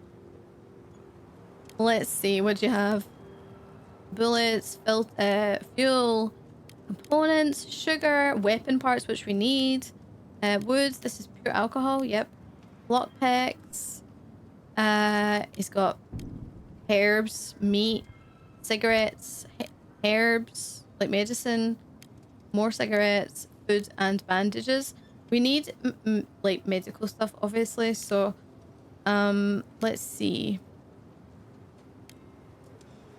Let's see. What'd you have? Bullets, fuel, components, sugar, weapon parts, which we need. Woods. This is pure alcohol. Yep. Lockpicks. He's got herbs, meat, cigarettes, herbs, like medicine, more cigarettes, food, and bandages. We need like medical stuff, obviously. So, let's see.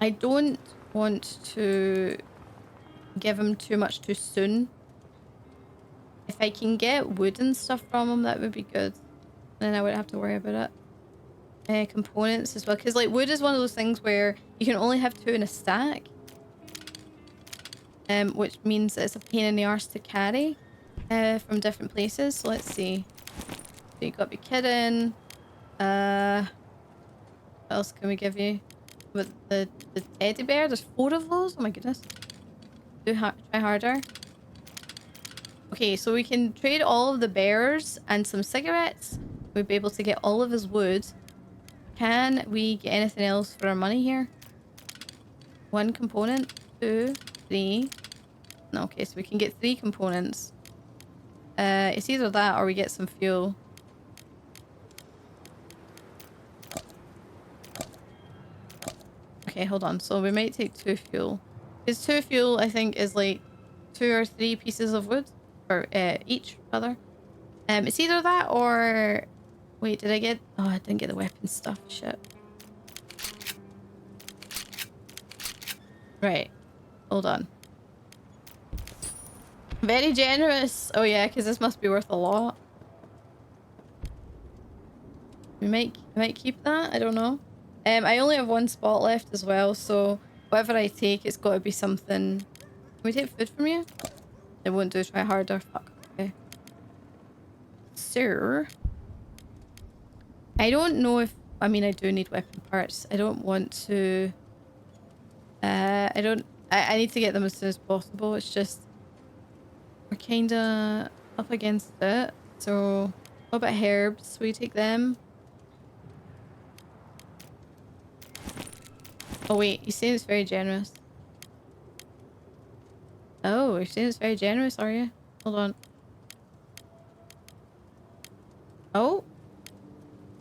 I don't want to give him too much too soon. If I can get wood and stuff from him, that would be good. Then I wouldn't have to worry about it. Components as well, because like wood is one of those things where you can only have 2 in a stack. Which means it's a pain in the arse to carry from different places. So let's see. So you got to be kidding. What else can we give you? With the teddy bear, there's 4 of those. Oh my goodness. Try harder. Okay, so we can trade all of the bears and some cigarettes. We'd be able to get all of his wood. Can we get anything else for our money here? 1 component, 2, 3. No, okay, so we can get 3 components. It's either that or we get some fuel. Okay, hold on. So we might take 2 fuel. Because 2 fuel, I think, is like 2 or 3 pieces of wood. Or each, rather. It's either that or... Wait, did I get... Oh, I didn't get the weapon stuff. Shit. Right. Hold on. Very generous. Oh yeah, because this must be worth a lot. We might keep that. I don't know. I only have 1 spot left as well, so whatever I take, it's got to be something. Can we take food from you? It won't do. Try harder. Fuck. Okay. Sir. I don't know if... I mean, I do need weapon parts. I don't want to... I need to get them as soon as possible. It's just... We're kinda up against it. So, what about herbs? Will you take them? Oh wait, you're saying it's very generous. Oh, you're saying it's very generous, are you? Hold on. Oh.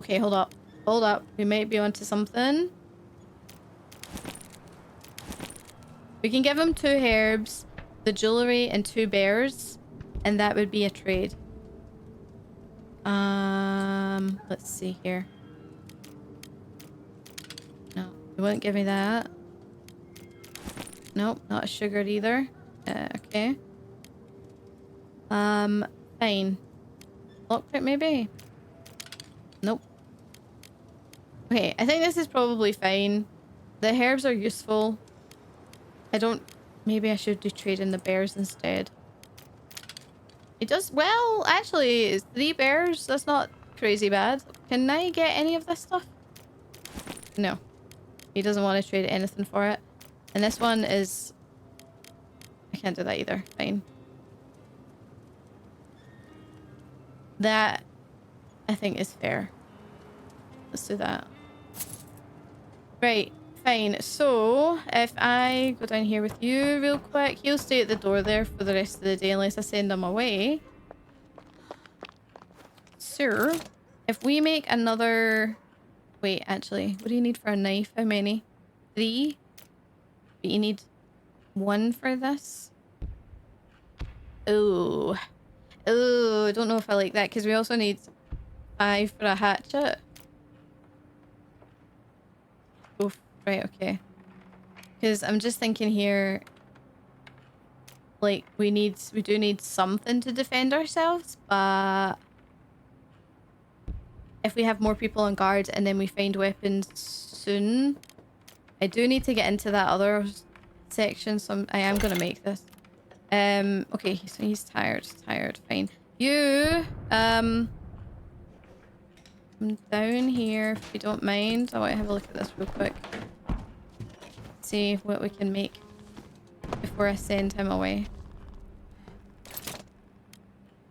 Okay, hold up. Hold up. We might be onto something. We can give him 2 herbs, the jewelry, and 2 bears. And that would be a trade. Let's see here. No, you wouldn't give me that. Nope, not a sugar either. Okay. Fine. Lockpick maybe? Nope. Okay, I think this is probably fine. The herbs are useful. I don't Maybe I should do trading the bears instead. It does... Well, actually, it's 3 bears. That's not crazy bad. Can I get any of this stuff? No. He doesn't want to trade anything for it. And this one is... I can't do that either. Fine. That, I think, is fair. Let's do that. Right. Fine. So, if I go down here with you real quick, he'll stay at the door there for the rest of the day unless I send him away. So, if we make another... Wait, actually, what do you need for a knife? How many? 3? But you need 1 for this? Oh. Oh, I don't know if I like that because we also need 5 for a hatchet. Oh, right, okay. Because I'm just thinking here, like, we do need something to defend ourselves, but if we have more people on guard and then we find weapons soon, I do need to get into that other section, so I am going to make this. Okay, so he's tired, fine. You, I'm down here, if you don't mind. I want to have a look at this real quick. See what we can make before I send him away.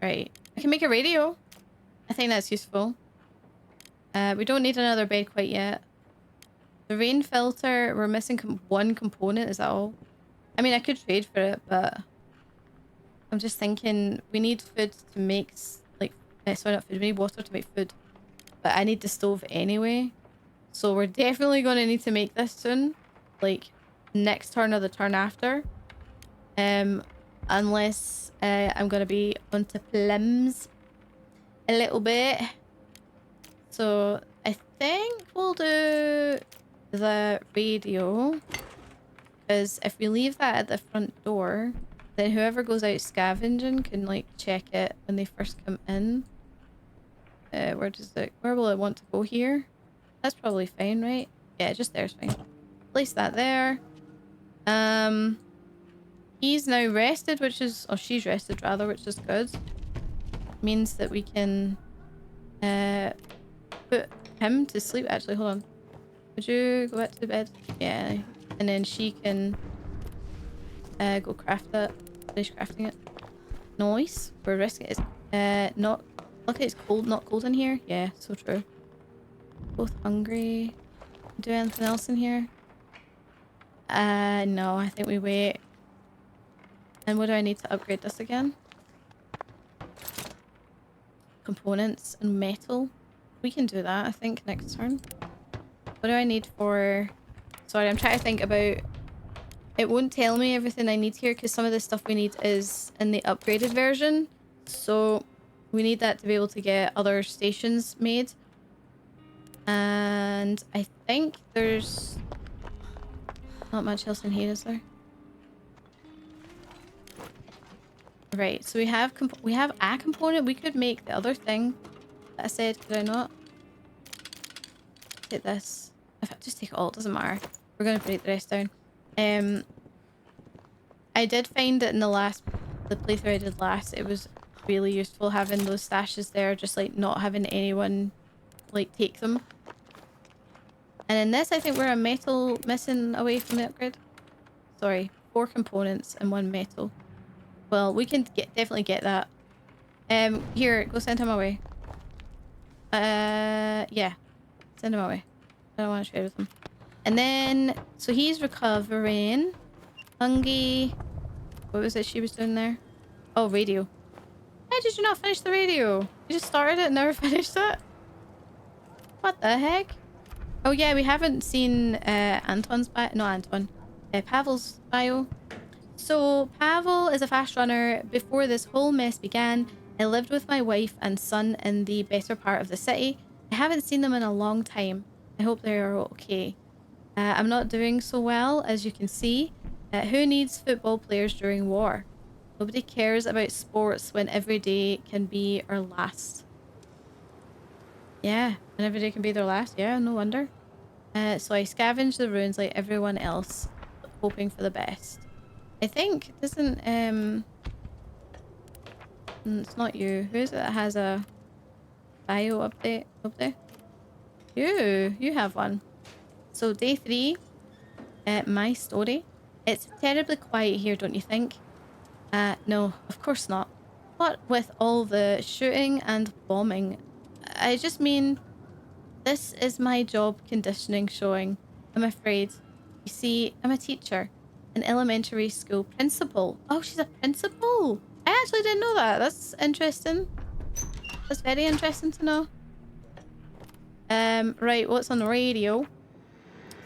Right. I can make a radio. I think that's useful. We don't need another bed quite yet. The rain filter, we're missing 1 component, is that all? I mean, I could trade for it, but I'm just thinking we need food to make, like, sorry, not food, we need water to make food. But I need the stove anyway. So we're definitely going to need to make this soon. Like, next turn or the turn after. Unless I'm going to be onto plums a little bit. So I think we'll do the radio. Because if we leave that at the front door, then whoever goes out scavenging can, like, check it when they first come in. Where will it want to go here? That's probably fine, right? Yeah, just there's fine. Place that there. He's now rested, which is... Oh, she's rested rather, which is good. Means that we can put him to sleep. Actually, hold on. Would you go back to the bed? Yeah. And then she can go craft it. Finish crafting it. Nice. We're risking it. Not... Look, it's cold. Not cold in here. Yeah, so true. Both hungry. Do anything else in here? No, I think we wait. And what do I need to upgrade this again? Components and metal. We can do that, I think, next turn. What do I need for... Sorry, I'm trying to think about... It won't tell me everything I need here because some of the stuff we need is in the upgraded version. So we need that to be able to get other stations made. And I think there's not much else in here, is there? Right, so we have a component. We could make the other thing that I said, could I not? Take this. If I just take it all, it doesn't matter. We're going to break the rest down. I did find that in the playthrough I did last, it was really useful having those stashes there, just like not having anyone like take them. And in this, I think we're a metal missing away from the upgrade. Sorry, 4 components and 1 metal. Well, we can definitely get that. Here, go send him away. Yeah. Send him away. I don't want to trade with him. And then, so he's recovering. Hungy. What was it she was doing there? Oh, radio. Why did you not finish the radio? You just started it and never finished it? What the heck? Oh yeah, we haven't seen Anton's bio. No, Anton. Pavel's bio. So, Pavel is a fast runner. Before this whole mess began, I lived with my wife and son in the better part of the city. I haven't seen them in a long time. I hope they are okay. I'm not doing so well, as you can see. Who needs football players during war? Nobody cares about sports when every day can be our last. Yeah, and every day can be their last. Yeah, no wonder. So I scavenge the ruins like everyone else, hoping for the best. I think it doesn't it's not you. Who is it that has a bio update? You have one. So day 3, my story. It's terribly quiet here, don't you think? No, of course not. What with all the shooting and bombing? I just mean, this is my job conditioning showing, I'm afraid. You see, I'm a teacher, an elementary school principal. Oh, she's a principal. I actually didn't know that. That's interesting. That's very interesting to know. Right, what's on the radio?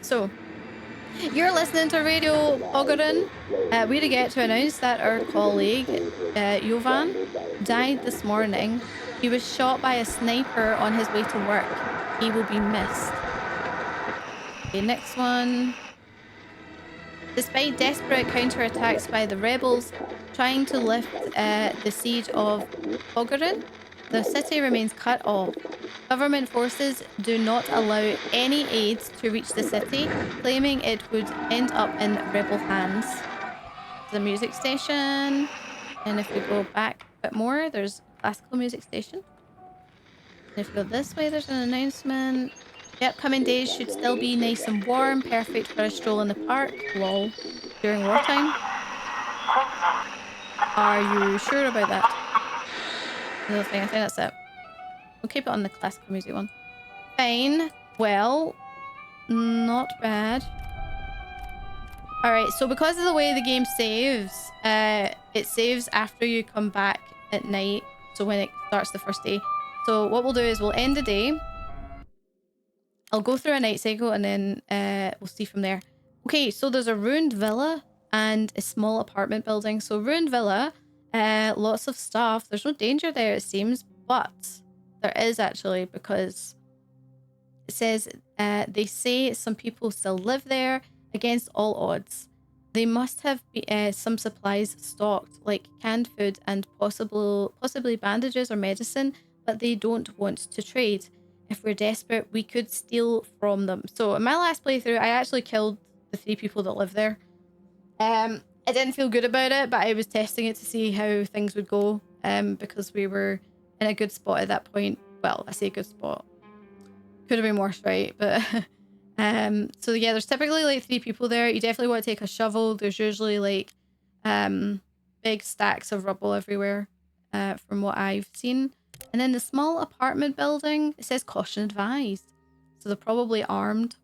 So, you're listening to Radio Ogarin. We regret to announce that our colleague, Jovan, died this morning. He was shot by a sniper on his way to work. He will be missed. Okay, next one. Despite desperate counterattacks by the rebels trying to lift the siege of Ogarin, the city remains cut off. Government forces do not allow any aid to reach the city, claiming it would end up in rebel hands. The music station. And if we go back a bit more, there's a classical music station. And if we go this way, there's an announcement. The upcoming days should still be nice and warm, perfect for a stroll in the park. Lol. During wartime. Are you sure about that? Another thing, I think that's it. We'll keep it on the classical music one. Fine. Well, not bad. Alright, so because of the way the game saves, it saves after you come back at night. So when it starts the first day. So what we'll do is we'll end the day. I'll go through a night cycle and then we'll see from there. Okay, so there's a ruined villa and a small apartment building. So ruined villa, lots of stuff. There's no danger there, it seems, but there is actually, because it says they say some people still live there against all odds. They must have some supplies stocked, like canned food and possibly bandages or medicine, but they don't want to trade. If we're desperate, we could steal from them. So in my last playthrough, I actually killed the 3 people that live there. I didn't feel good about it, but I was testing it to see how things would go, because we were in a good spot at that point. Well, I say good spot. Could have been worse, right? But so yeah, there's typically like 3 people there. You definitely want to take a shovel. There's usually like big stacks of rubble everywhere, from what I've seen. And then the small apartment building, it says caution advised. So they're probably armed.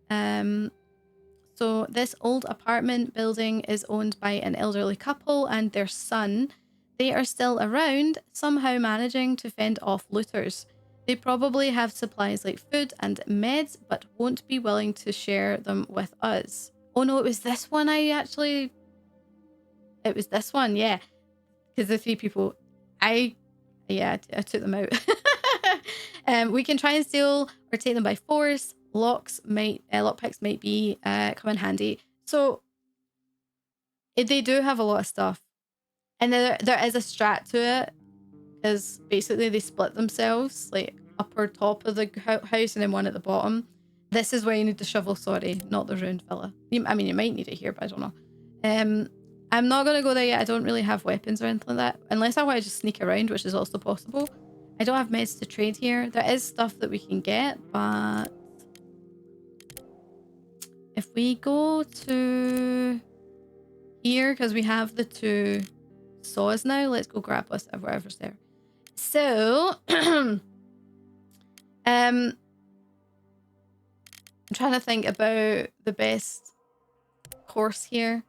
So this old apartment building is owned by an elderly couple and their son. They are still around, somehow managing to fend off looters. They probably have supplies like food and meds, but won't be willing to share them with us. Oh no, it was this one It was this one, yeah. Because the 3 people, I took them out. We can try and steal or take them by force. Lockpicks might be come in handy. So they do have a lot of stuff, and there is a strat to it, because basically they split themselves, like upper top of the house and then one at the bottom. This is where you need the shovel, sorry, not the ruined villa. I mean, you might need it here, but I don't know. I'm not going to go there yet. I don't really have weapons or anything like that, unless I want to just sneak around, which is also possible. I don't have meds to trade here. There is stuff that we can get, but if we go to here, because we have the 2 saws now, let's go grab us whatever's there. So, I'm trying to think about the best course here.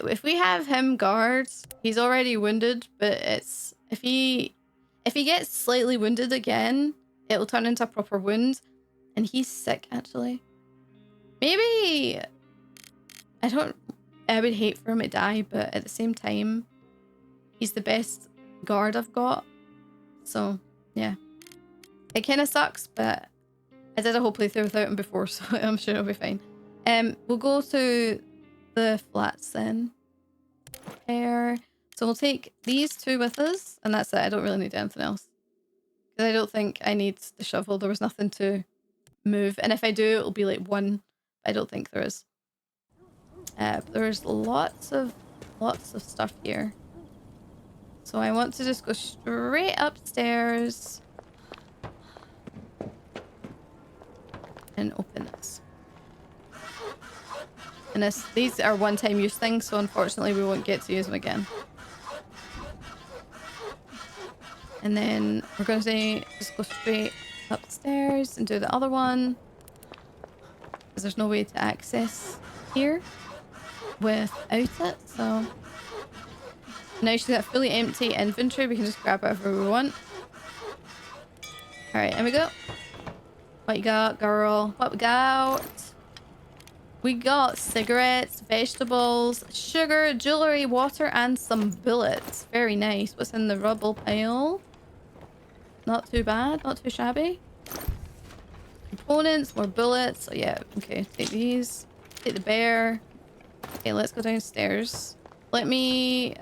If we have him guard, he's already wounded, but it's if he gets slightly wounded again, it'll turn into a proper wound, and he's sick actually. Maybe I would hate for him to die, but at the same time, he's the best guard I've got. So yeah, it kind of sucks, but I did a whole playthrough without him before, so I'm sure it'll be fine. We'll go to the flats then. There. So we'll take these 2 with us, and that's it. I don't really need anything else, because I don't think I need the shovel. There was nothing to move, and if I do, it'll be like 1. I don't think there is. But there's lots of stuff here. So I want to just go straight upstairs and open this. And these are one-time use things, so unfortunately we won't get to use them again. And then we're going to just go straight upstairs and do the other one. Because there's no way to access here without it, so... Now she's got fully empty inventory. We can just grab whatever we want. Alright, here we go. What you got, girl? What we got? We got cigarettes, vegetables, sugar, jewelry, water, and some bullets. Very nice. What's in the rubble pile? Not too bad. Not too shabby. Components, more bullets. Oh yeah, okay. Take these. Take the bear. Okay, let's go downstairs. Let me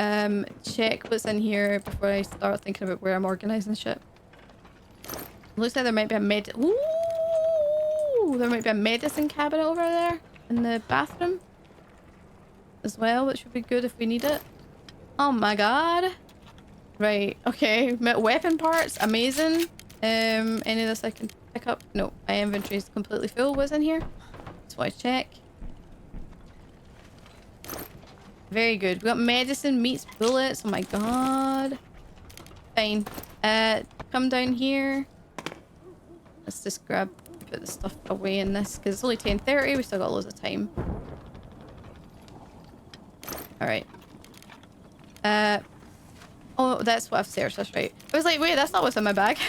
check what's in here before I start thinking about where I'm organizing shit. Looks like there might be a Ooh, there might be a medicine cabinet over there in the bathroom as well, which would be good if we need it. Oh my god. Right, okay. Weapon parts, amazing. Any of this I can pick up? No, my inventory is completely full. What's in here? Just want to check. Very good. We got medicine, meats, bullets. Oh my god. Fine. Come down here. Let's just put the stuff away in this because it's only 10:30. We still got loads of time. Alright. Oh, that's what upstairs. That's right. I was like, wait, that's not what's in my bag.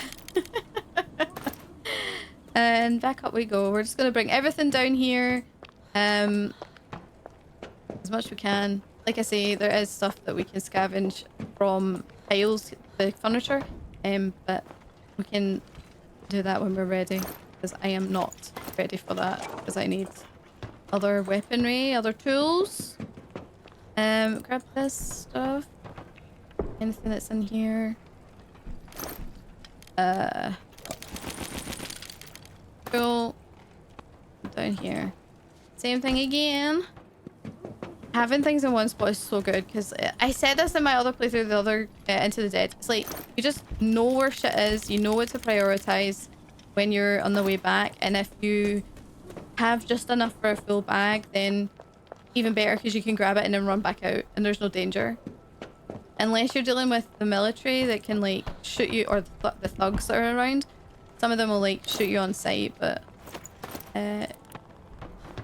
And back up we go. We're just going to bring everything down here. As much as we can. Like I say, there is stuff that we can scavenge from piles, the furniture, but we can do that when we're ready, because I am not ready for that, because I need other weaponry, other tools. Grab this stuff. Anything that's in here. Cool. Down here. Same thing again. Having things in one spot is so good, because I said this in my other playthrough, the other Into the Dead. It's like, you just know where shit is, you know what to prioritize when you're on the way back, and if you have just enough for a full bag, then even better, because you can grab it and then run back out, and there's no danger. Unless you're dealing with the military that can like shoot you, or the thugs that are around. Some of them will like shoot you on sight, but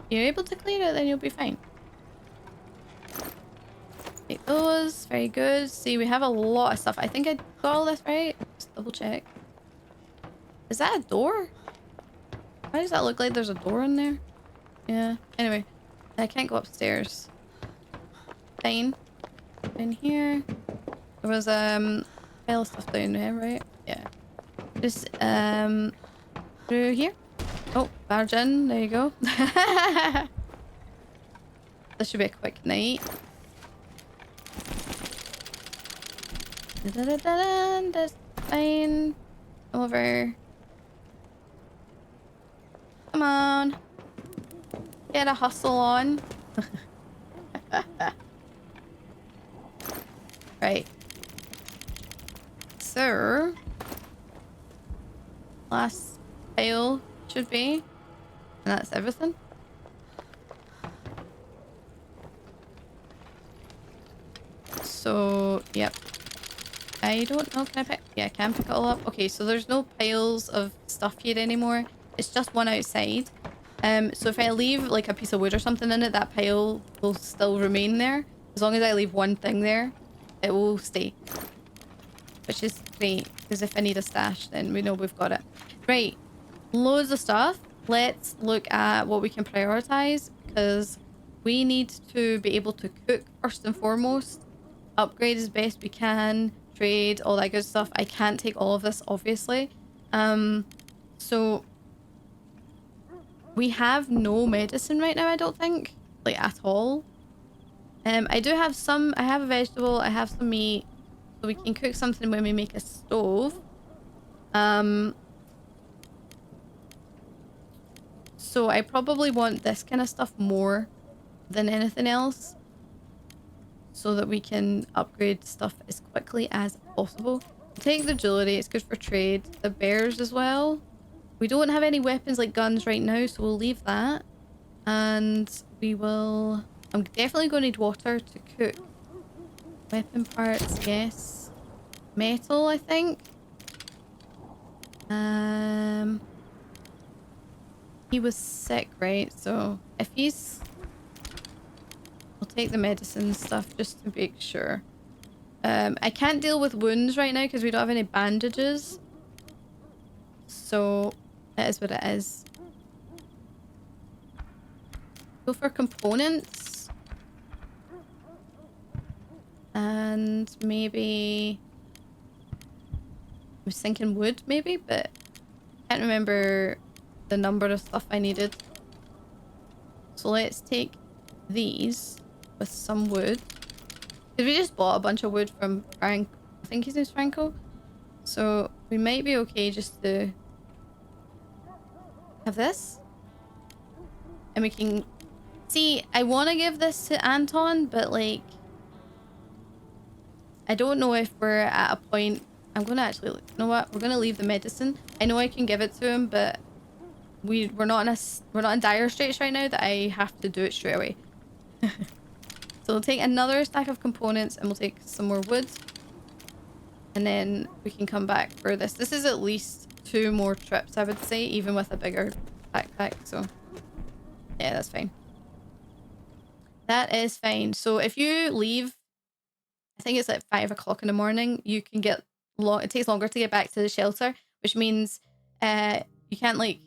you're able to clear it, then you'll be fine. Take those. Very good. See, we have a lot of stuff. I think I got all this right. Just double check. Is that a door? Why does that look like there's a door in there? Yeah. Anyway, I can't go upstairs. Fine. In here. There was pile of stuff down there, right? Yeah. Just through here. Oh, barge in. There you go. This should be a quick night. That's fine. Over. Come on. Get a hustle on. Right. So, last pile should be, and that's everything. So, yep. I don't know, can I pick? Yeah, I can pick it all up. Okay, so there's no piles of stuff here anymore. It's just one outside. So if I leave like a piece of wood or something in it, that pile will still remain there. As long as I leave one thing there, it will stay. Which is great, because if I need a stash, then we know we've got it. Right, loads of stuff. Let's look at what we can prioritize, because we need to be able to cook first and foremost. Upgrade as best we can. Trade, all that good stuff. I can't take all of this, obviously. So we have no medicine right now, I don't think. Like, at all. I do have some. I have a vegetable. I have some meat. So we can cook something when we make a stove. So I probably want this kind of stuff more. than anything else, so that we can upgrade stuff as quickly as possible. Take the jewelry, it's good for trade. The bears as well. We don't have any weapons like guns right now, so we'll leave that. And we will... I'm definitely going to need water to cook. Weapon parts, yes. Metal, I think. He was sick, right? So if he's... I'll take the medicine stuff just to make sure. I can't deal with wounds right now because we don't have any bandages. So it is what it is. Go for components. And maybe... I was thinking wood maybe, but I can't remember the number of stuff I needed. So let's take these with some wood. Because we just bought a bunch of wood from Frank. I think his name's Franco. So we might be okay just to have this. And we can... See, I want to give this to Anton, but like... I don't know if we're at a point... I'm going to actually... You know what? We're going to leave the medicine. I know I can give it to him, but... We're not in dire straits right now that I have to do it straight away. So we'll take another stack of components and we'll take some more wood. And then we can come back for this. This is at least 2 more trips, I would say, even with a bigger backpack. So yeah, that's fine. That is fine. So if you leave, I think it's like 5 o'clock in the morning, you can get it takes longer to get back to the shelter, which means you can't like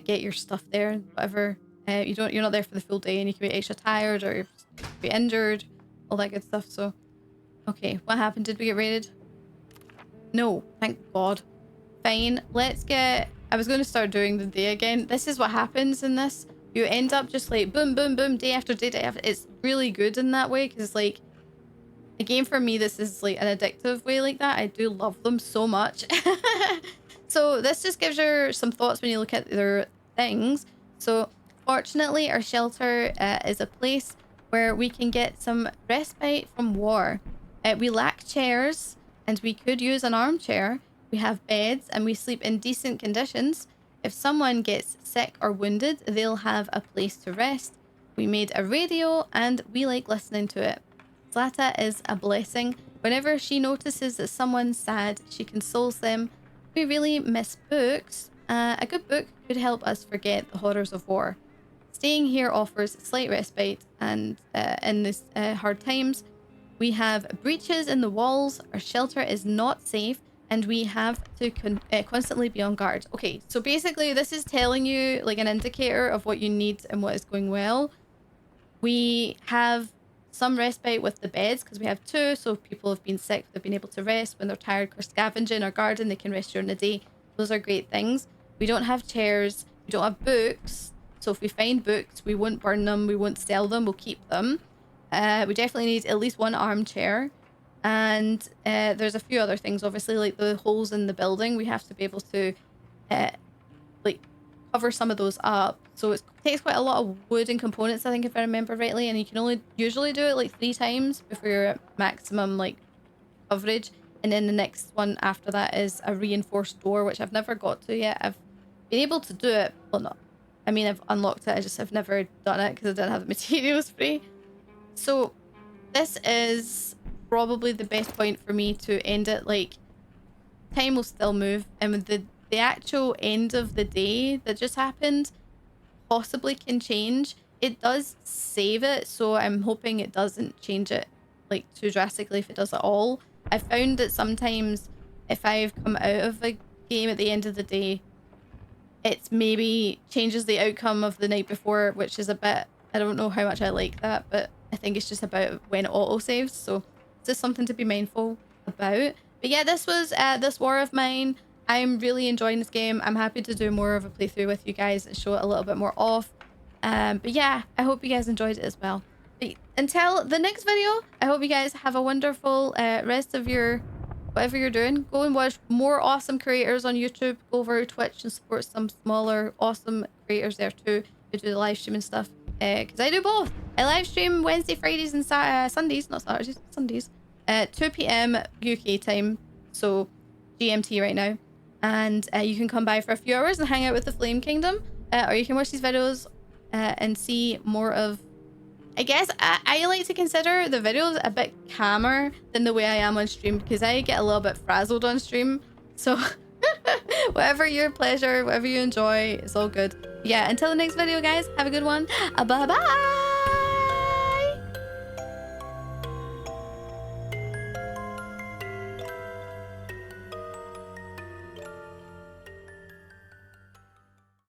get your stuff there, whatever. You're not there for the full day, and you can be extra tired or be injured, all that good stuff. So, okay, what happened? Did we get raided? No, thank God. Fine, let's get... I was going to start doing the day again. This is what happens in this. You end up just like boom, boom, boom, day after day, day after. It's really good in that way because like a game for me, this is like an addictive way like that. I do love them so much. So this just gives you some thoughts when you look at their things. So fortunately, our shelter is a place where we can get some respite from war. We lack chairs and we could use an armchair. We have beds and we sleep in decent conditions. If someone gets sick or wounded, they'll have a place to rest. We made a radio and we like listening to it. Zlata is a blessing. Whenever she notices that someone's sad, she consoles them. We really miss books. A good book could help us forget the horrors of war. Staying here offers slight respite, and in this hard times, we have breaches in the walls. Our shelter is not safe, and we have to constantly be on guard. Okay, so basically, this is telling you like an indicator of what you need and what is going well. We have some respite with the beds because we have 2, so if people have been sick, they've been able to rest. When they're tired or scavenging or guarding, they can rest during the day. Those are great things. We don't have chairs, we don't have books, so if we find books, we won't burn them, we won't sell them, we'll keep them. We definitely need at least 1 armchair, and there's a few other things, obviously, like the holes in the building. We have to be able to like cover some of those up. So it takes quite a lot of wood and components, I think, if I remember rightly, and you can only usually do it like 3 times before you're at maximum like coverage. And then the next one after that is a reinforced door, which I've never got to yet. I've been able to do it, well, not, I mean, I've unlocked it, I just have never done it because I didn't have the materials free. So this is probably the best point for me to end it. Like, time will still move, and with the actual end of the day that just happened possibly can change. It does save it, so I'm hoping it doesn't change it like too drastically if it does at all. I found that sometimes if I've come out of a game at the end of the day, it maybe changes the outcome of the night before, which is a bit, I don't know how much I like that, but I think it's just about when it auto saves, so it's just something to be mindful about. But yeah, this was this war of mine. I'm really enjoying this game. I'm happy to do more of a playthrough with you guys and show it a little bit more off. But yeah, I hope you guys enjoyed it as well. But until the next video, I hope you guys have a wonderful rest of your whatever you're doing. Go and watch more awesome creators on YouTube. Go over to Twitch and support some smaller awesome creators there too who do the live stream and stuff. because I do both. I live stream Wednesday, Fridays, and Sundays, not Saturdays, Sundays, 2 p.m. UK time, so GMT right now. And you can come by for a few hours and hang out with the Flame Kingdom, or you can watch these videos and see more of. I guess I like to consider the videos a bit calmer than the way I am on stream, because I get a little bit frazzled on stream. So whatever your pleasure, whatever you enjoy, it's all good. Yeah, until the next video, guys, have a good one. Bye bye.